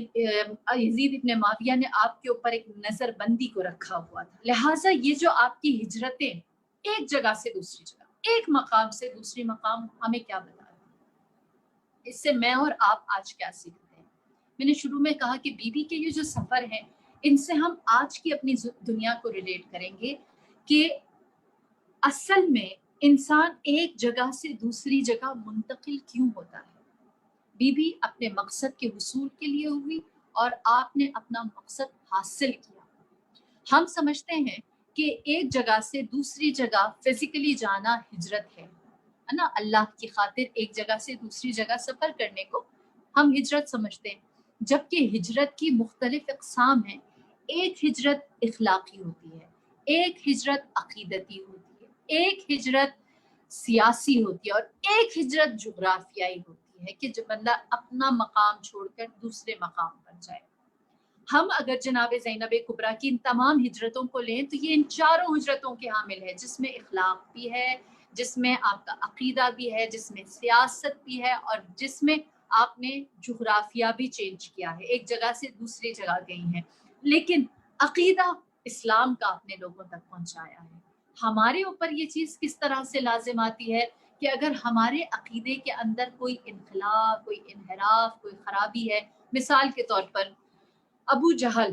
یزید ابن معاویہ نے آپ کے اوپر ایک نظر بندی کو رکھا ہوا تھا۔ لہٰذا یہ جو آپ کی ہجرتیں ایک جگہ سے دوسری جگہ، ایک مقام سے دوسری مقام، ہمیں کیا بتا رہی ہے؟ اس سے میں اور آپ آج کیا سیکھتے ہیں؟ میں نے شروع میں کہا کہ بی بی کے یہ جو سفر ہیں، ان سے ہم آج کی اپنی دنیا کو ریلیٹ کریں گے کہ اصل میں انسان ایک جگہ سے دوسری جگہ منتقل کیوں ہوتا ہے۔ بی بی اپنے مقصد کے حصول کے لیے ہوئی اور آپ نے اپنا مقصد حاصل کیا۔ ہم سمجھتے ہیں کہ ایک جگہ سے دوسری جگہ فزیکلی جانا ہجرت ہے نا، اللہ کی خاطر ایک جگہ سے دوسری جگہ سفر کرنے کو ہم ہجرت سمجھتے ہیں، جبکہ ہجرت کی مختلف اقسام ہیں۔ ایک ہجرت اخلاقی ہوتی ہے، ایک ہجرت عقیدتی ہوتی ہے، ایک ہجرت سیاسی ہوتی ہے، اور ایک ہجرت جغرافیائی ہوتی ہے کہ جو بندہ اپنا مقام چھوڑ کر دوسرے مقام پر جائے۔ ہم اگر جناب زینب کبریٰ کی ان تمام ہجرتوں کو لیں تو یہ ان چاروں ہجرتوں کے حامل ہے، جس میں اخلاق بھی ہے، جس میں آپ کا عقیدہ بھی ہے، جس میں سیاست بھی ہے، اور جس میں آپ نے جغرافیہ بھی چینج کیا ہے، ایک جگہ سے دوسری جگہ گئی ہیں، لیکن عقیدہ اسلام کا اپنے لوگوں تک پہنچایا ہے۔ ہمارے اوپر یہ چیز کس طرح سے لازم آتی ہے کہ اگر ہمارے عقیدے کے اندر کوئی انخلا، کوئی انحراف، کوئی خرابی ہے، مثال کے طور پر ابو جہل،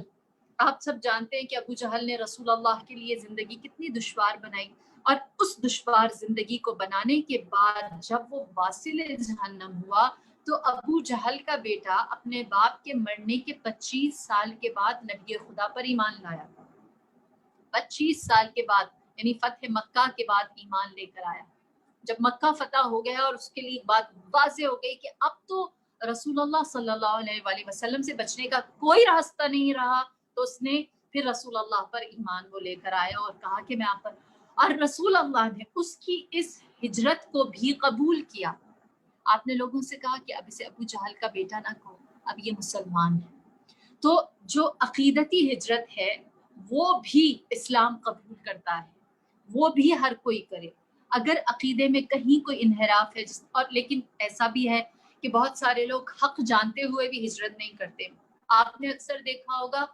آپ سب جانتے ہیں کہ ابو جہل نے رسول اللہ کے لیے زندگی کتنی دشوار بنائی، اور اس دشوار زندگی کو بنانے کے بعد جب وہ واصل جہنم ہوا تو ابو جہل کا بیٹا اپنے باپ کے مرنے کے 25 سال کے بعد نبی خدا پر ایمان لایا. 25 سال کے بعد یعنی فتح مکہ کے بعد ایمان لے کر آیا. جب مکہ فتح ہو گیا اور اس کے لیے بات واضح ہو گئی کہ اب تو رسول اللہ صلی اللہ علیہ وآلہ وسلم سے بچنے کا کوئی راستہ نہیں رہا، تو اس نے پھر رسول اللہ پر ایمان وہ لے کر آیا اور کہا کہ میں آپ پر، اور رسول اللہ نے اس کی اس ہجرت کو بھی قبول کیا. آپ نے لوگوں سے کہا کہ اب اسے ابو جہل کا بیٹا نہ کہو، اب یہ مسلمان ہے. تو جو عقیدتی ہجرت ہے وہ بھی اسلام قبول کرتا ہے، وہ بھی ہر کوئی کرے. اگر عقیدے میں کہیں کوئی انحراف ہے اور لیکن ایسا بھی ہے کہ بہت سارے لوگ حق جانتے ہوئے بھی ہجرت نہیں کرتے. آپ نے اکثر دیکھا ہوگا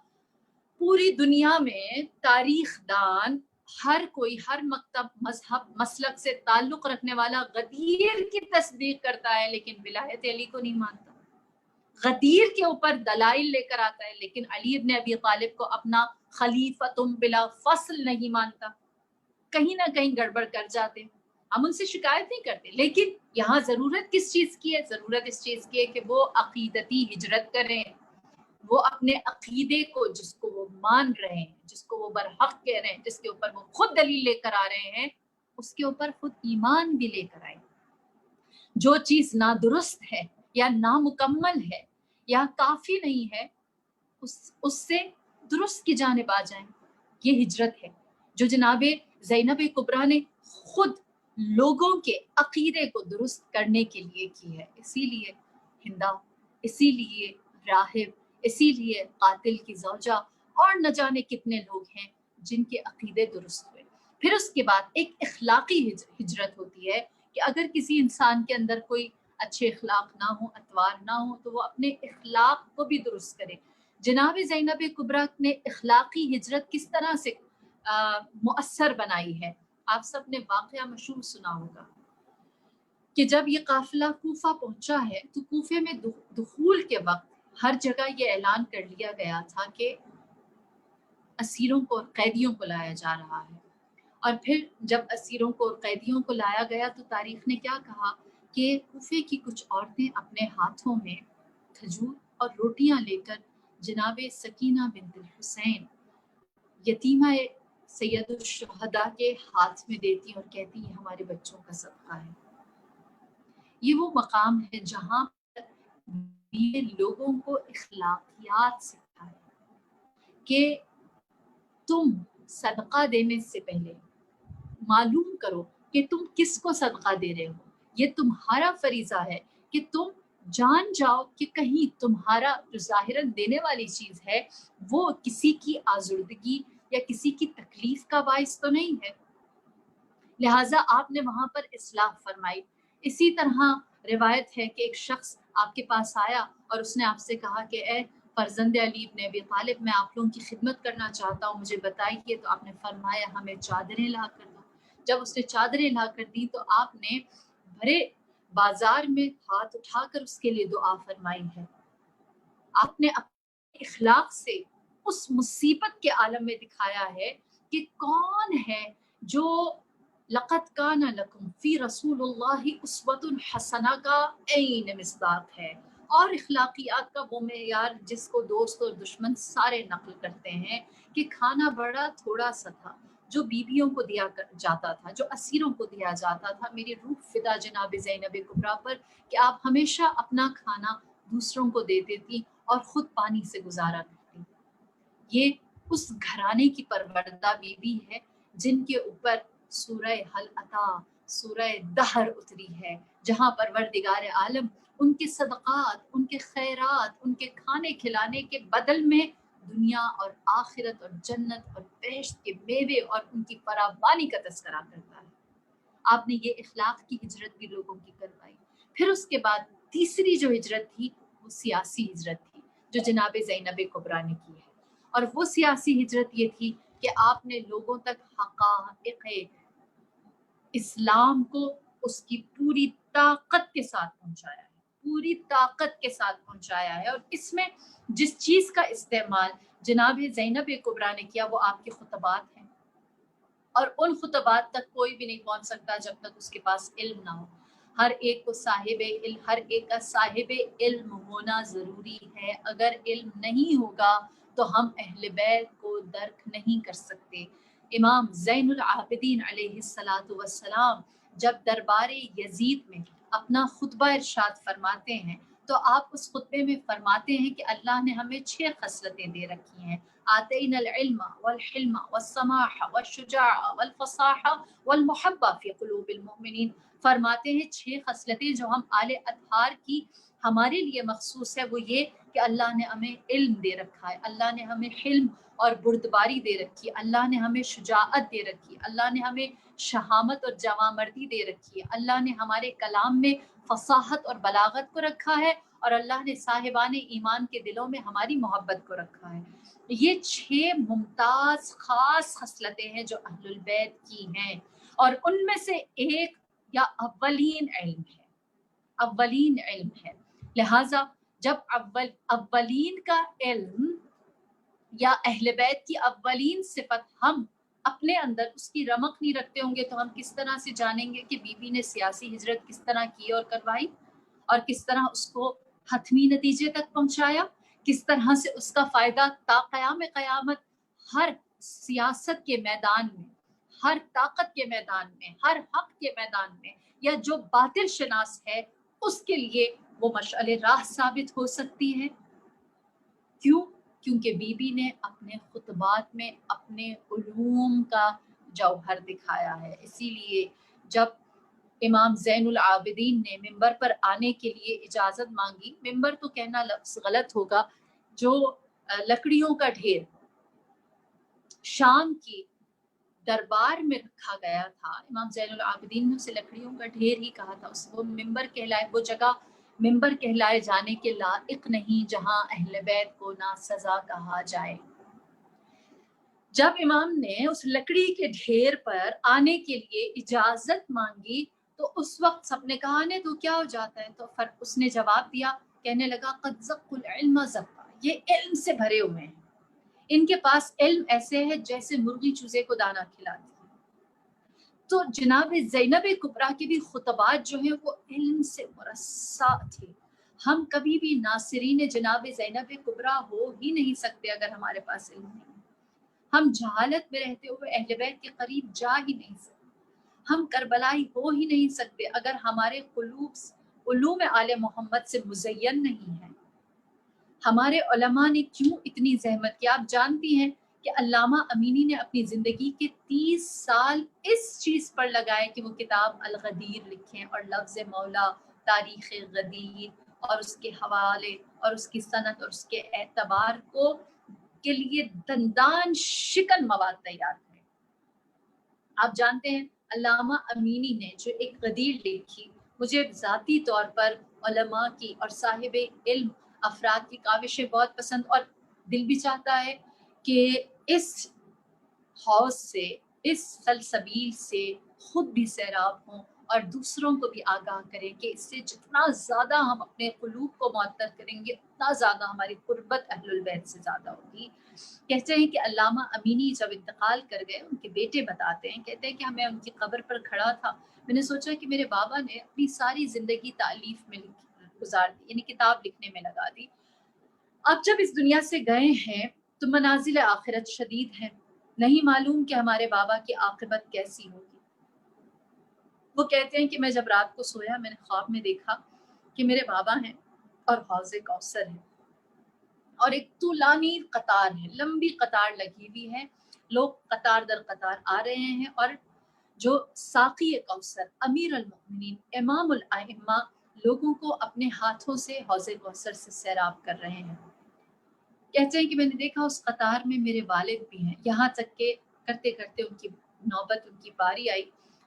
پوری دنیا میں تاریخ دان ہر کوئی ہر مکتب مذہب مسلک سے تعلق رکھنے والا غدیر کی تصدیق کرتا ہے لیکن ولایت علی کو نہیں مانتا. غدیر کے اوپر دلائل لے کر آتا ہے لیکن علی ابن ابی طالب کو اپنا خلیفتم بلا فصل نہیں مانتا. کہیں نہ کہیں گڑبڑ کر جاتے. ہم ان سے شکایت نہیں کرتے، لیکن یہاں ضرورت کس چیز کی ہے؟ ضرورت اس چیز کی ہے کہ وہ عقیدتی ہجرت کریں، وہ اپنے عقیدے کو جس کو وہ مان رہے ہیں، جس کو وہ برحق کہہ رہے ہیں، جس کے اوپر وہ خود دلیل لے کر آ رہے ہیں، اس کے اوپر خود ایمان بھی لے کر آئیں. جو چیز نادرست ہے یا نامکمل ہے یا کافی نہیں ہے اس سے درست کی جانب آ جائیں. یہ ہجرت ہے جو جناب زینب کبریٰ نے خود لوگوں کے عقیدے کو درست کرنے کے لیے کی ہے. اسی لیے ہندا، اسی لیے راہب، اسی لیے قاتل کی زوجہ اور نہ جانے کتنے لوگ ہیں جن کے عقیدے درست ہوئے. پھر اس کے بعد ایک اخلاقی ہجرت ہوتی ہے کہ اگر کسی انسان کے اندر کوئی اچھے اخلاق نہ ہو، اتوار نہ ہو، تو وہ اپنے اخلاق کو بھی درست کرے. جناب زینب کبریٰ نے اخلاقی ہجرت کس طرح سے مؤثر بنائی ہے؟ آپ سب نے واقعہ مشہور سنا ہوگا کہ جب یہ قافلہ کوفہ پہنچا ہے تو کوفے میں دخول کے وقت ہر جگہ یہ اعلان کر لیا گیا تھا کہ اسیروں کو اور قیدیوں کو لایا جا رہا ہے. اور پھر جب اسیروں کو اور قیدیوں کو لایا گیا تو تاریخ نے کیا کہا کہ کوفے کی کچھ عورتیں اپنے ہاتھوں میں کھجور اور روٹیاں لے کر جناب سکینہ بنت الحسین یتیمہ سید الشہداء کے ہاتھ میں دیتی اور کہتی یہ ہمارے بچوں کا صدقہ ہے. یہ وہ مقام ہے جہاں پر لوگوں کو اخلاقیات سکھائے کہ تم صدقہ دینے سے پہلے معلوم کرو کہ تم کس کو صدقہ دے رہے ہو. یہ تمہارا فریضہ ہے کہ تم جان جاؤ کہ کہیں تمہارا جو ظاہراً دینے والی چیز ہے وہ کسی کی آزردگی یا کسی کی تکلیف کا باعث تو نہیں ہے. لہٰذا آپ نے وہاں پر اصلاح فرمائی. اسی طرح روایت ہے کہ ایک شخص آپ کے پاس آیا اور اس نے آپ سے کہا کہ اے فرزند علی ابن ابی طالب، میں آپ لوگوں کی خدمت کرنا چاہتا ہوں، مجھے بتائیے. تو آپ نے فرمایا ہمیں چادریں لا کر دو. جب اس نے چادریں لا کر دی تو آپ نے بھرے بازار میں ہاتھ اٹھا کر اس کے لیے دعا فرمائی ہے. آپ نے اپنے اخلاق سے اس مصیبت کے عالم میں دکھایا ہے کہ کون ہے جو لقد کان لکم فی رسول اللہ اسوۃ حسنہ کا عین مصداق ہے، اور اخلاقیات کا وہ معیار جس کو دوست اور دشمن سارے نقل کرتے ہیں کہ کھانا بڑا تھوڑا سا تھا جو بیویوں کو دیا جاتا تھا، جو اسیروں کو دیا جاتا تھا. میری روح فدا جناب زینب کبریٰ پر کہ آپ ہمیشہ اپنا کھانا دوسروں کو دیتی تھی اور خود پانی سے گزارا کرتی. یہ اس گھرانے کی پروردہ بیوی ہے جن کے اوپر سورہ حل عطا، سورہ دہر اتری ہے، جہاں پروردگار عالم ان کے صدقات، ان کے خیرات، ان کے کھانے کھلانے کے بدل میں دنیا اور آخرت اور جنت اور بہشت کے میوے اور ان کی فراوانی کا تذکرہ کرتا ہے. آپ نے یہ اخلاق کی ہجرت بھی لوگوں کی کروائی. پھر اس کے بعد تیسری جو ہجرت تھی وہ سیاسی ہجرت تھی جو جناب زینب کبریٰ نے کی ہے. اور وہ سیاسی ہجرت یہ تھی کہ آپ نے لوگوں تک حقائق اسلام کو اس کی پوری طاقت کے ساتھ پہنچایا ہے، پوری طاقت کے ساتھ پہنچایا ہے. اور اس میں جس چیز کا استعمال جناب زینب کبریٰ نے کیا وہ آپ کے خطبات ہیں، اور ان خطبات تک کوئی بھی نہیں پہنچ سکتا جب تک اس کے پاس علم نہ ہو. ہر ایک کو ہر ایک کا صاحب علم ہونا ضروری ہے. اگر علم نہیں ہوگا تو ہم اہل بیت کو درک نہیں کر سکتے. امام زین العابدین علیہ السلام جب دربار یزید میں اپنا خطبہ ارشاد فرماتے ہیں تو آپ اس خطبے میں فرماتے ہیں کہ اللہ نے ہمیں 6 خصلتیں دے رکھی ہیں. آتینا العلم والحلم والسماح والشجاع والفصاحہ والمحبہ فی قلوب المؤمنین. فرماتے ہیں 6 خصلتیں جو ہم آل اطہار کی ہمارے لیے مخصوص ہے وہ یہ کہ اللہ نے ہمیں علم دے رکھا ہے, اللہ نے ہمیں حلم اور بردباری دے رکھی ہے, اللہ نے ہمیں شجاعت دے رکھی ہے, اللہ نے ہمیں شہامت اور جوامردی دے رکھی ہے, اللہ نے ہمارے کلام میں فصاحت اور بلاغت کو رکھا ہے, اور اللہ نے صاحبان ایمان کے دلوں میں ہماری محبت کو رکھا ہے. یہ 6 ممتاز خاص خصلتیں ہیں جو اہل البیت کی ہیں, اور ان میں سے ایک یا اولین علم ہے, اولین علم ہے. لہٰذا جب اولین کا علم یا اہل بیت کی اولین صفت ہم اپنے اندر اس کی رمق نہیں رکھتے ہوں گے تو ہم کس طرح سے جانیں گے کہ بی بی نے سیاسی ہجرت کس طرح کی اور کروائی, اور کس طرح اس کو حتمی نتیجے تک پہنچایا, کس طرح سے اس کا فائدہ تا قیام قیامت ہر سیاست کے میدان میں, ہر طاقت کے میدان میں, ہر حق کے میدان میں, یا جو باطل شناس ہے اس کے لیے وہ مشعل راہ ثابت ہو سکتی ہے. کیوں؟ کیونکہ بی بی نے اپنے خطبات میں اپنے علوم کا جوہر دکھایا ہے. اسی لیے جب امام زین العابدین نے ممبر پر آنے کے لیے اجازت مانگی, ممبر تو کہنا لفظ غلط ہوگا, جو لکڑیوں کا ڈھیر شام کی دربار میں رکھا گیا تھا, امام زین العابدین نے اسے لکڑیوں کا ڈھیر ہی کہا تھا. اس وہ ممبر کہلائے, وہ جگہ ممبر کہلائے جانے کے لائق نہیں جہاں اہل بیت کو ناسزا کہا جائے. جب امام نے اس لکڑی کے ڈھیر پر آنے کے لیے اجازت مانگی تو اس وقت سب نے کہا نے تو کیا ہو جاتا ہے, تو اس نے جواب دیا, کہنے لگا قد زقوا العلم زقا, یہ علم سے بھرے ہوئے ہیں, ان کے پاس علم ایسے ہے جیسے مرغی چوزے کو دانہ کھلاتی ہے. تو جناب زینب کبریٰ کے بھی خطبات جو ہیں وہ علم سے مرصع تھے. ہم کبھی بھی ناصرین جناب زینب کبریٰ ہو ہی نہیں سکتے اگر ہمارے پاس علم نہیں. ہم جہالت میں رہتے ہوئے اہل بیت کے قریب جا ہی نہیں سکتے. ہم کربلائی ہو ہی نہیں سکتے اگر ہمارے قلوب علوم آل محمد سے مزین نہیں ہے. ہمارے علماء نے کیوں اتنی زحمت کی؟ آپ جانتی ہیں کہ علامہ امینی نے اپنی زندگی کے 30 سال اس چیز پر لگائے کہ وہ کتاب الغدیر لکھیں, اور لفظ مولا, تاریخ غدیر اور اس کے حوالے اور اس کی سند اور اس کے اعتبار کو کے لیے دندان شکن مواد تیار کریں. آپ جانتے ہیں علامہ امینی نے جو ایک غدیر لکھی, مجھے ذاتی طور پر علماء کی اور صاحب علم افراد کی کاوشیں بہت پسند, اور دل بھی چاہتا ہے کہ اس حوض سے, اس سلسبیل سے خود بھی سیراب ہوں اور دوسروں کو بھی آگاہ کریں کہ اس سے جتنا زیادہ ہم اپنے قلوب کو معطر کریں گے اتنا زیادہ ہماری قربت اہل البیت سے زیادہ ہوگی. کہتے ہیں کہ علامہ امینی جب انتقال کر گئے, ان کے بیٹے بتاتے ہیں, کہتے ہیں کہ میں ان کی قبر پر کھڑا تھا, میں نے سوچا کہ میرے بابا نے اپنی ساری زندگی تالیف میں گزار دی, یعنی کتاب لکھنے میں لگا دی. اب جب اس دنیا سے گئے ہیں تو منازل آخرت شدید ہے, نہیں معلوم کہ ہمارے بابا کی عاقبت کیسی ہوگی. وہ کہتے ہیں کہ میں جب رات کو سویا, میں نے خواب میں دیکھا کہ میرے بابا ہیں اور حوض کوثر ہے, اور ایک طولانی قطار ہے, لمبی قطار لگی ہوئی ہے, لوگ قطار در قطار آ رہے ہیں, اور جو ساقی کوثر امیر المؤمنین امام الائمہ لوگوں کو اپنے ہاتھوں سے حوض کوثر سے سیراب کر رہے ہیں. کہتے ہیں کہ میں نے دیکھا اس قطار میں میرے والد بھی ہیں, یہاں تک کہ کرتے کرتے ان کی نوبت, ان کی باری آئی,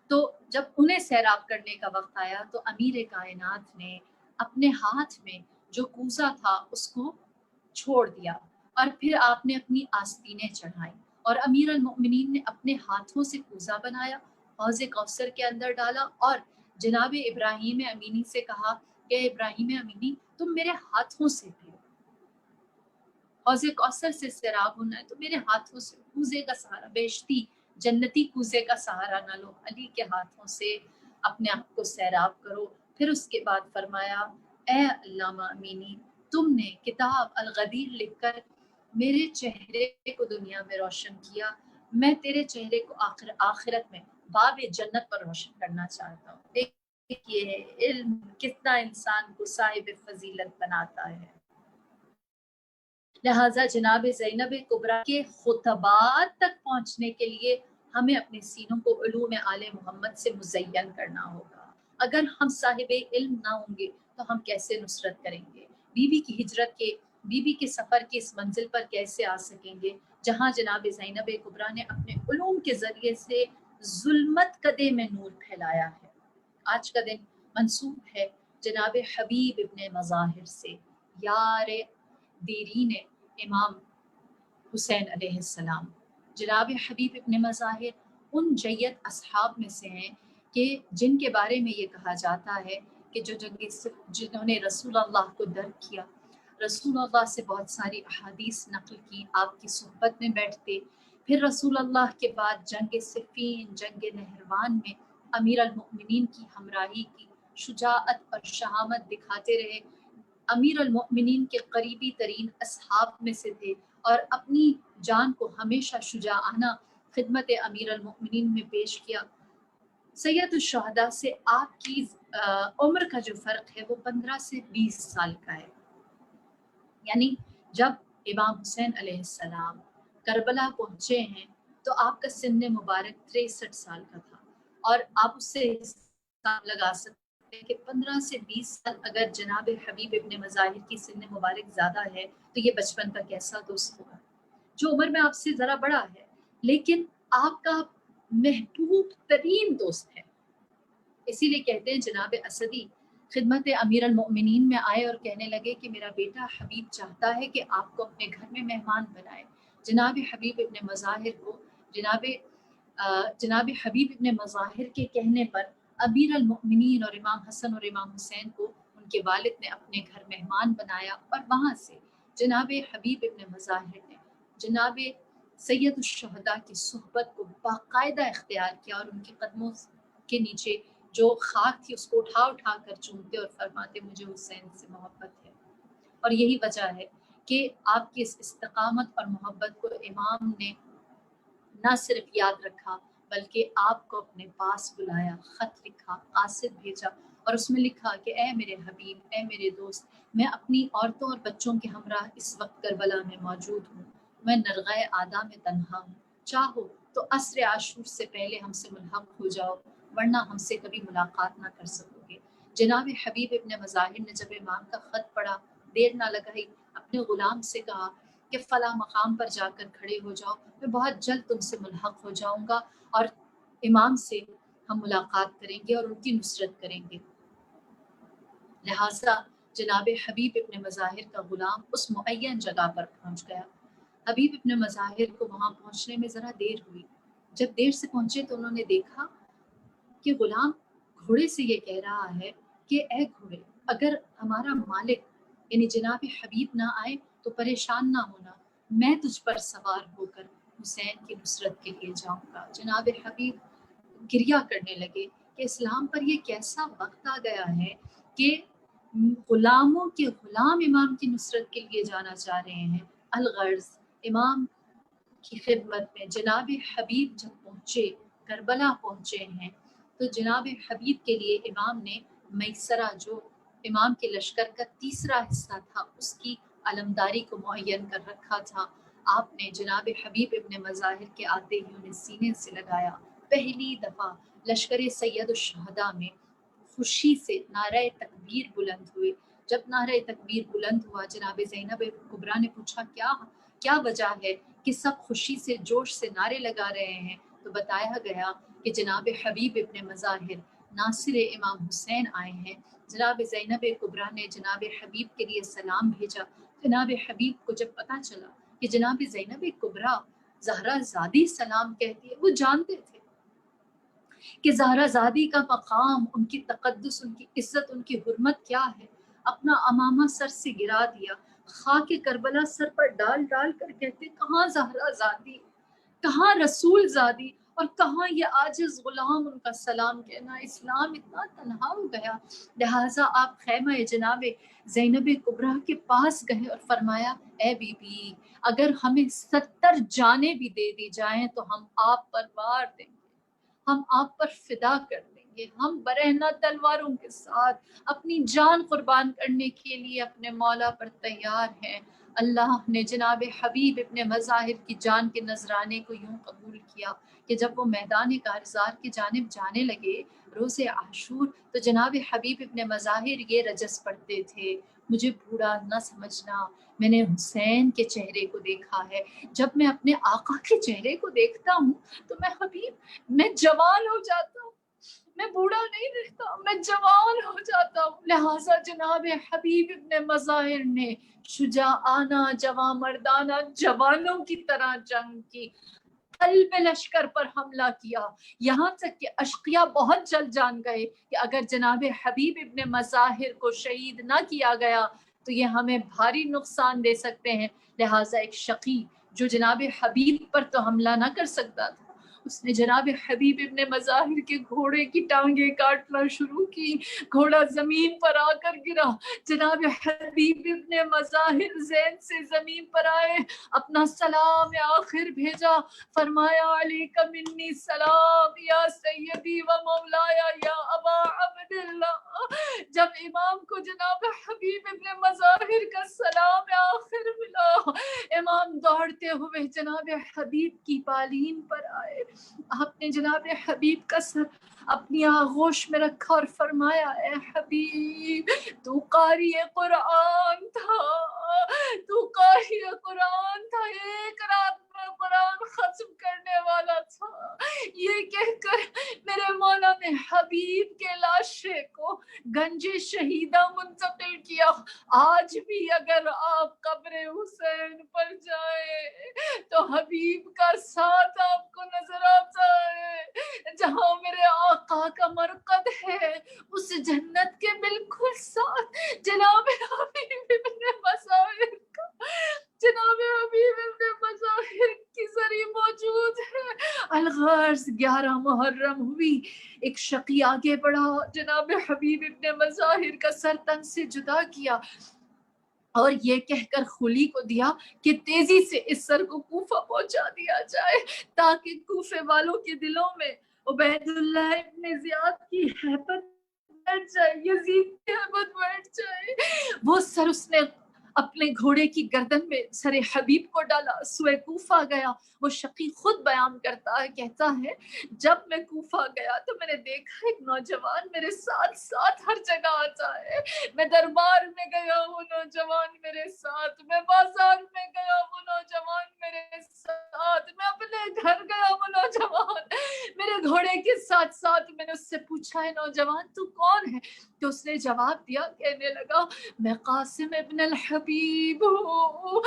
تو جب انہیں سیراب کرنے کا وقت آیا تو امیر کائنات نے اپنے ہاتھ میں جو کوزہ تھا اس کو چھوڑ دیا, اور پھر آپ نے اپنی آستینیں چڑھائیں, اور امیر المؤمنین نے اپنے ہاتھوں سے کوزہ بنایا, حوض کوثر کے اندر ڈالا, اور جناب ابراہیم امینی سے کہا کہ ابراہیم امینی تم میرے ہاتھوں سے پیو, حوض کوثر سے سیراب ہونا ہے تو میرے ہاتھوں سے, کوزے کا سہارا, بیشتی جنتی کوزے کا سہارا نہ لو، علی کے ہاتھوں سے اپنے آپ کو سیراب کرو۔ پھر اس کے بعد فرمایا اے علامہ امینی، تم نے کتاب الغدیر لکھ کر میرے چہرے کو دنیا میں روشن کیا، میں تیرے چہرے کو آخرت میں باب جنت پر روشن کرنا چاہتا ہوں۔ دیکھیے علم کتنا انسان کو صاحب فضیلت بناتا ہے۔ لہٰذا جناب زینب کبریٰ کے خطبات تک پہنچنے کے لیے ہمیں اپنے سینوں کو علوم آل محمد سے مزین کرنا ہوگا۔ اگر ہم صاحب علم نہ ہوں گے تو ہم کیسے نصرت کریں گے؟ بیوی کی ہجرت کے، بیوی کے سفر کی اس منزل پر کیسے آ سکیں گے جہاں جناب زینب کبریٰ نے اپنے علوم کے ذریعے سے ظلمت کدے میں نور پھیلایا ہے۔ آج کا دن منسوب ہے جناب حبیب ابن مظاہر سے، یار دیرین امام حسین علیہ السلام۔ جناب حبیب ابن مظاہر ان جید اصحاب میں سے ہیں کہ جن کے بارے میں یہ کہا جاتا ہے کہ جنہوں نے رسول اللہ کو درک کیا، رسول اللہ سے بہت ساری احادیث نقل کی، آپ کی صحبت میں بیٹھتے، پھر رسول اللہ کے بعد جنگ صفین، جنگ نہروان میں امیر المؤمنین کی ہمراہی کی، شجاعت اور شہامت دکھاتے رہے، امیر المؤمنین کے قریبی ترین اصحاب میں سے تھے اور اپنی جان کو ہمیشہ شجاعانہ خدمت امیر المؤمنین میں پیش کیا۔ سید الشہداء سے آپ کی عمر کا جو فرق ہے وہ 15 سے 20 سال کا ہے، یعنی جب امام حسین علیہ السلام کربلا پہنچے ہیں تو آپ کا سن مبارک 63 سال کا تھا، اور آپ اس سے حساب لگا سکتے ہیں کہ 15 سے 20 سال اگر جناب حبیب ابن مظاہر کی سن مبارک زیادہ ہے تو یہ بچپن کا کیسا دوست ہوگا جو عمر میں آپ سے ذرا بڑا ہے لیکن آپ کا محبوب ترین دوست ہے۔ اسی لیے کہتے ہیں جناب اسدی خدمت امیر المؤمنین میں آئے اور کہنے لگے کہ میرا بیٹا حبیب چاہتا ہے کہ آپ کو اپنے گھر میں مہمان بنائے۔ جناب حبیب ابن مظاہر کو جناب حبیب ابن مظاہر کے کہنے پر امیر المؤمنین اور امام حسن اور امام حسین کو ان کے والد نے اپنے گھر مہمان بنایا، اور وہاں سے جناب حبیب ابن مظاہر نے جناب سید الشہداء کی صحبت کو باقاعدہ اختیار کیا اور ان کے قدموں کے نیچے جو خاک تھی اس کو اٹھا اٹھا کر چومتے اور فرماتے مجھے حسین سے محبت ہے۔ اور یہی وجہ ہے کہ آپ کی اس استقامت اور محبت کو امام نے نہ صرف یاد رکھا بلکہ آپ کو اپنے پاس بلایا، خط لکھا، قاصد بھیجا اور اس میں لکھا کہ اے میرے حبیب، اے میرے دوست، میں اپنی عورتوں اور بچوں کے ہمراہ اس وقت کربلا میں موجود ہوں، میں نرغۂ آدھا میں تنہا ہوں، چاہو تو عصر عاشور سے پہلے ہم سے ملحق ہو جاؤ ورنہ ہم سے کبھی ملاقات نہ کر سکو گے۔ جناب حبیب ابن مظاہر نے جب امام کا خط پڑھا، دیر نہ لگائی، اپنے غلام سے کہا کہ فلاں مقام پر جا کر کھڑے ہو جاؤ، میں بہت جلد تم سے ملحق ہو جاؤں گا اور امام سے ہم ملاقات کریں گے اور ان کی نصرت کریں گے۔ لہٰذا جناب حبیب ابن مظاہر کا غلام اس معین جگہ پر پہنچ گیا۔ حبیب ابن مظاہر کو وہاں پہنچنے میں ذرا دیر ہوئی۔ جب دیر سے پہنچے تو انہوں نے دیکھا کہ غلام گھوڑے سے یہ کہہ رہا ہے کہ اے گھوڑے، اگر ہمارا مالک یعنی جناب حبیب نہ آئے تو پریشان نہ ہونا، میں تجھ پر سوار ہو کر حسین کی نصرت کے لیے جاؤں گا۔ جناب حبیب گریہ کرنے لگے کہ اسلام پر یہ کیسا وقت آ گیا ہے کہ غلاموں کے غلام امام کی نصرت کے لیے جانا چاہ رہے ہیں۔ الغرض امام کی خدمت میں جناب حبیب جب پہنچے، کربلا پہنچے ہیں، تو جناب حبیب کے لیے امام نے میسرہ جو امام کے لشکر کا تیسرا حصہ تھا اس کی علمداری کو معین کر رکھا تھا۔ آپ نے جناب حبیب ابن مظاہر کے آتے ہی انہیں سینے سے لگایا۔ پہلی دفعہ لشکر سید الشہداء میں خوشی سے نعرہ تکبیر بلند ہوئے۔ جب نعرہ تکبیر بلند ہوا، جناب زینب کبریٰ نے پوچھا کیا وجہ ہے کہ سب خوشی سے جوش سے نعرے لگا رہے ہیں؟ تو بتایا گیا کہ جناب حبیب ابن مظاہر ناصر امام حسین آئے ہیں۔ جناب زینب کبریٰ نے جناب حبیب کے لیے سلام بھیجا۔ جناب حبیب کو جب پتہ چلا کہ جناب زینب کبریٰ زہرا زادی سلام کہتی ہے، وہ جانتے تھے کہ زہرا زادی کا مقام، ان کی تقدس، ان کی عزت، ان کی حرمت کیا ہے۔ اپنا امامہ سر سے گرا دیا، خاک کربلا سر پر ڈال ڈال کر کہتے کہاں زہرا زادی، کہاں رسول زادی، اور کہاں یہ عاجز غلام ان کا سلام کہنا. اسلام اتنا تنہا ہو گیا. لہٰذا آپ خیمہ جناب زینب کبریٰ کے پاس گئے اور فرمایا اے بی بی اگر ہمیں 70 جانیں بھی دے دی جائیں تو ہم آپ پر وار دیں گے, ہم آپ پر فدا کر دیں گے, ہم برہنہ تلواروں کے ساتھ اپنی جان قربان کرنے کے لیے اپنے مولا پر تیار ہیں. اللہ نے جناب حبیب ابن مظاہر کی جان کے نذرانے کو یوں قبول کیا کہ جب وہ میدان کارزار کی جانب جانے لگے روز عاشور تو جناب حبیب ابن مظاہر یہ رجس پڑھتے تھے مجھے بوڑھا نہ سمجھنا, میں نے حسین کے چہرے کو دیکھا ہے. جب میں اپنے آقا کے چہرے کو دیکھتا ہوں تو میں جوان ہو جاتا ہوں, میں بوڑھا نہیں رہتا, میں جوان ہو جاتا ہوں. لہٰذا جناب حبیب ابن مظاہر نے شجاعانہ جوان مردانہ جوانوں کی طرح جنگ کی, قلب لشکر پر حملہ کیا, یہاں تک کہ اشقیاء بہت جلد جان گئے کہ اگر جناب حبیب ابن مظاہر کو شہید نہ کیا گیا تو یہ ہمیں بھاری نقصان دے سکتے ہیں. لہٰذا ایک شقی جو جناب حبیب پر تو حملہ نہ کر سکتا تھا اس نے جناب حبیب ابن مظاہر کے گھوڑے کی ٹانگیں کاٹنا شروع کی. گھوڑا زمین پر آ کر گرا. جناب حبیب ابن مظاہر زین سے زمین پر آئے, اپنا سلام آخر بھیجا, فرمایا علیک منی سلام یا سیدی و مولایا یا ابا عبداللہ. جب امام کو جناب حبیب ابن مظاہر کا سلام آخر ملا امام دوڑتے ہوئے جناب حبیب کی بالین پر آئے. آپ نے جناب حبیب کا سر اپنی آغوش میں رکھا اور فرمایا اے حبیب تو قاری قرآن تھا, تو قاری قرآن تھا, ایک رات میں قرآن ختم کرنے والا تھا. یہ کہہ کر میرے مولا نے حبیب کے لاشے کو گنج شہیدہ منتقل کیا. آج بھی اگر آپ قبر حسین پر جائیں تو حبیب کا ساتھ آپ کو نظر آتا ہے. جہاں میرے آقا کا مرقد ہے اس جنت کے بالکل ساتھ جناب حبیب ابن مظاہر کا جناب حبیب ابن مظاہر کی زری موجود ہے. الغرض 11 محرم ہوئی, ایک شقی آگے بڑھا, جناب حبیب ابن مظاہر کا سر تن سے جدا کیا اور یہ کہہ کر خلی کو دیا کہ تیزی سے اس سر کو کوفہ پہنچا دیا جائے تاکہ کوفے والوں کے دلوں میں عبید اللہ ابن زیاد کی حیبت بیٹھ جائے, یزید کی حیبت بیٹھ جائے. وہ سر اس نے اپنے گھوڑے کی گردن میں سر حبیب کو ڈالا, سوئے کوفہ گیا. وہ شقی خود بیان کرتا ہے, کہتا ہے جب میں کوفہ گیا تو میں نے دیکھا ایک نوجوان میرے ساتھ ساتھ ہر جگہ آتا ہے. میں دربار میں گیا وہ نوجوان میرے ساتھ, میں بازار میں گیا وہ نوجوان میرے ساتھ, میں اپنے گھر گیا وہ نوجوان میرے گھوڑے کے ساتھ ساتھ. میں نے اس سے پوچھا ہے نوجوان تو کون ہے؟ تو اس نے جواب دیا, کہنے لگا میں قاسم ابن الحبیب ہوں,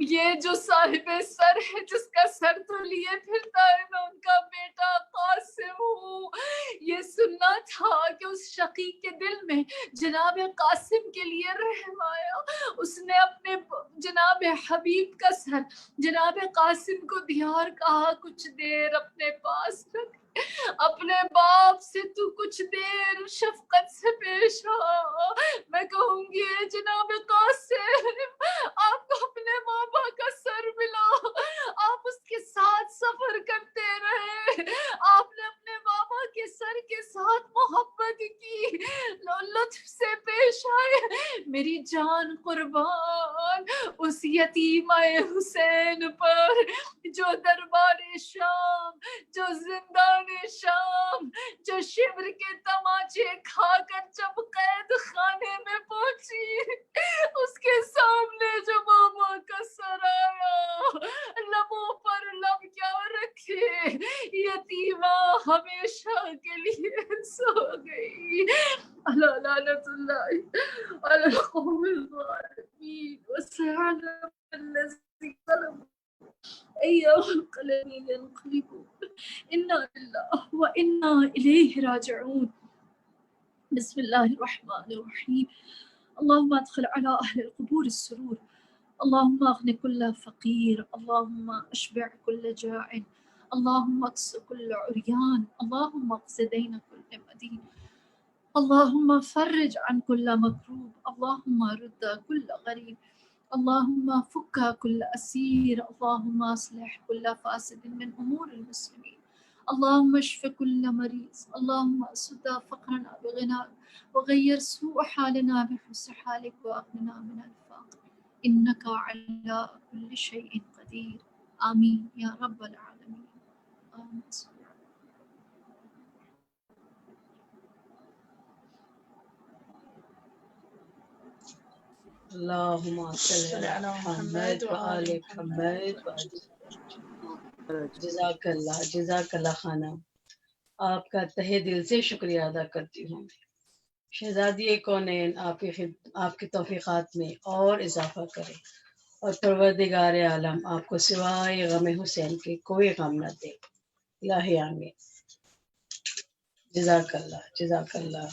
یہ جو صاحب سر ہے جس کا سر تو لیے پھرتا ہے میں ان کا بیٹا قاسم ہوں. یہ سننا تھا کہ اس شقی کے دل میں جناب قاسم کے لیے رحم آیا. اس نے اپنے جناب حبیب کا سر جناب قاسم کو دیا اور کہا کچھ دیر اپنے پاس رکھ, اپنے باپ سے تو کچھ دیر شفقت سے پیش آ. میں کہوں گی جناب قاسم آپ کو اپنے بابا کا سر ملا, آپ اس کے ساتھ سفر کرتے رہے, آپ نے اپنے بابا کے سر کے ساتھ محبت کی, لطف سے پیش آئے. میری جان قربان اس یتیمہ حسین پر جو دربار شام, جو زندان شام, جو شبر کے تماچے کھا کر جب قید خانے میں پہنچی, اس کے سامنے جو بابا کا سر آیا, لبوں پر لب کیا رکھے, یتیمہ ہمیشہ کے لیے سو گئی. اللہ لعنت اللہ علی القوم الظالمین وسيعلم الذين ظلموا أي منقلب ينقلبون إنا لله وإنا إليه راجعون. بسم الله الرحمن الرحيم. اللهم ادخل على أهل القبور السرور, اللهم اغن كل فقير, اللهم اشبع كل جاع, اللهم اكس كل عريان، اللهم اقض دين كل مدين، اللهم فرج عن كل مكروب، اللهم رد كل غريب، اللهم فك كل أسير، اللهم أصلح كل فاسد من أمور المسلمين، اللهم اشف كل مريض، اللهم اسد فقرنا بغناك، وغير سوء حالنا بحسن حالك، وأغننا من الفقر، إنك على كل شيء قدير. آمين يا رب العالمين. آمين. اللهم صل على محمد وآل محمد جزاک اللہ خانہ. آپ کا تہہ دل سے شکریہ ادا کرتی ہوں. شہزادی کونین آپ کی توفیقات میں اور اضافہ کرے، اور پروردگار عالم آپ کو سوائے غم حسین کے کوئی غم نہ دے. الہ آمین. جزاک اللہ، جزاک اللہ.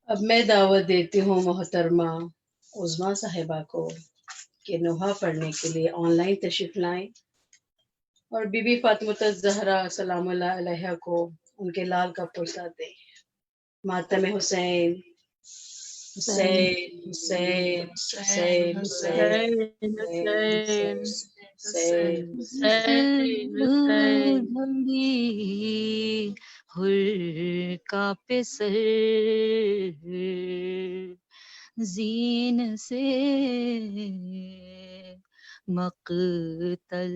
اب میں دعوت دیتی ہوں محترمہ عظمیٰ صاحبہ کو کہ نوحہ پڑھنے کے لیے آن لائن تشریف لائیں، اور بی بی فاطمہ الزہرا سلام اللہ علیہا کو ان کے لال کا پرسہ دیں. ماتم حسین، حسین حسین حسین حسین حسین حسین. لمبی حر کا پسر زین سے مقتل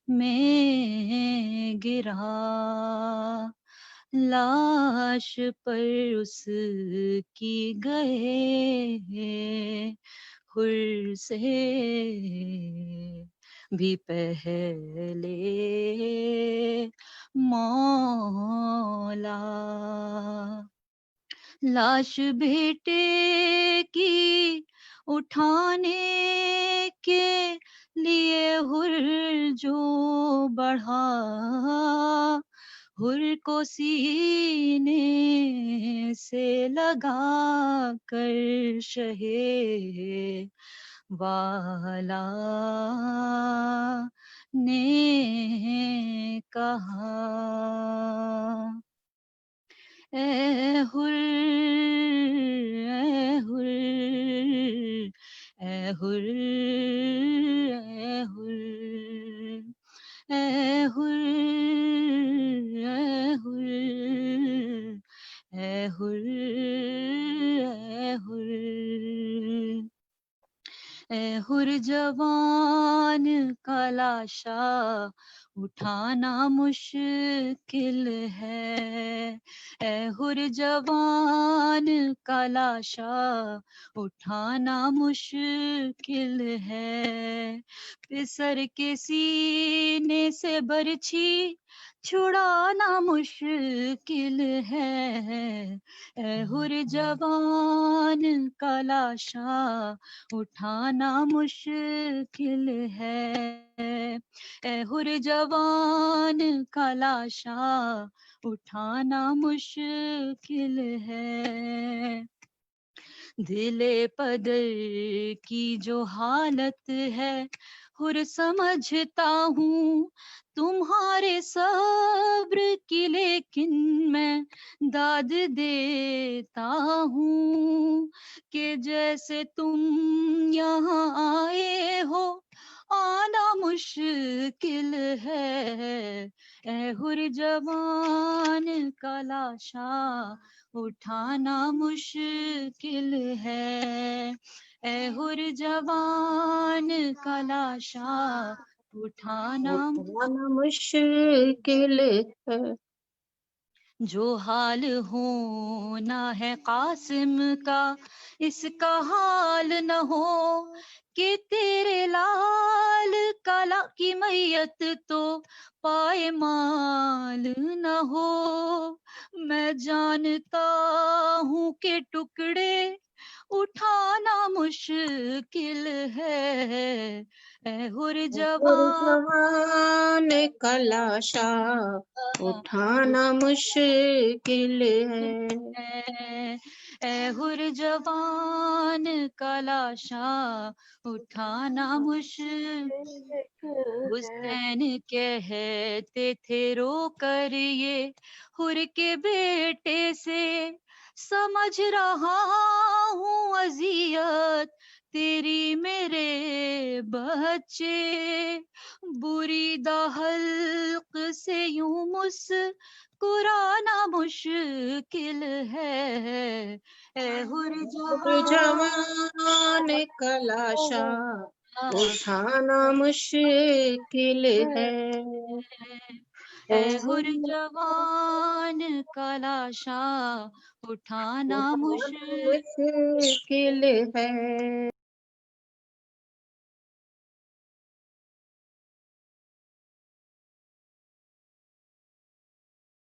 میں گرا، لاش پر اس کی گئے حر سے بھی پہلے مولا. لاش بیٹے کی اٹھانے کے لیے حر جو بڑھا، حر کو سینے سے لگا کر شہے والا نے کہا، اے حر اے حر اے حر اے حر اے حر اے حر اے حر اے حر جوان کا لاشا اٹھانا مشکل ہے، اے حر جوان کا لاشا اٹھانا مشکل ہے، پسر کے سینے سے برچھی چھڑانا مشکل ہے، اے حر جوان کا لاشا اٹھانا مشکل ہے، اے حر جوان کا لاشا اٹھانا مشکل ہے. دل پدر کی جو حالت ہے حر سمجھتا ہوں تمہارے صبر کی، لیکن میں داد دیتا ہوں کہ جیسے تم یہاں آئے ہو آنا مشکل ہے، اے حر جوان کا لاشا اٹھانا مشکل ہے، اے حر جوان کا لاشا اٹھانا مشکل ہے. جو حال ہونا ہے قاسم کا اس کا حال نہ ہو، کہ تیرے لال کلا کی میت تو پائمال نہ ہو. میں جانتا ہوں کہ ٹکڑے اٹھانا مشکل ہے، اے حر جوان کا لاشا اٹھانا مشکل ہے، اے ہر جوان کا لاشا اٹھانا مشکل حسین کہتے تھے رو کر یہ ہر کے بیٹے سے سمجھ رہا ہوں اذیت تیری میرے بچے بریدہ حلق سے یوں مسکرانا مشکل ہے اے ہر جوان کا لاشا اٹھانا مشکل ہے اے ہر جوان کا لاشا اٹھانا مشکل مشکل ہے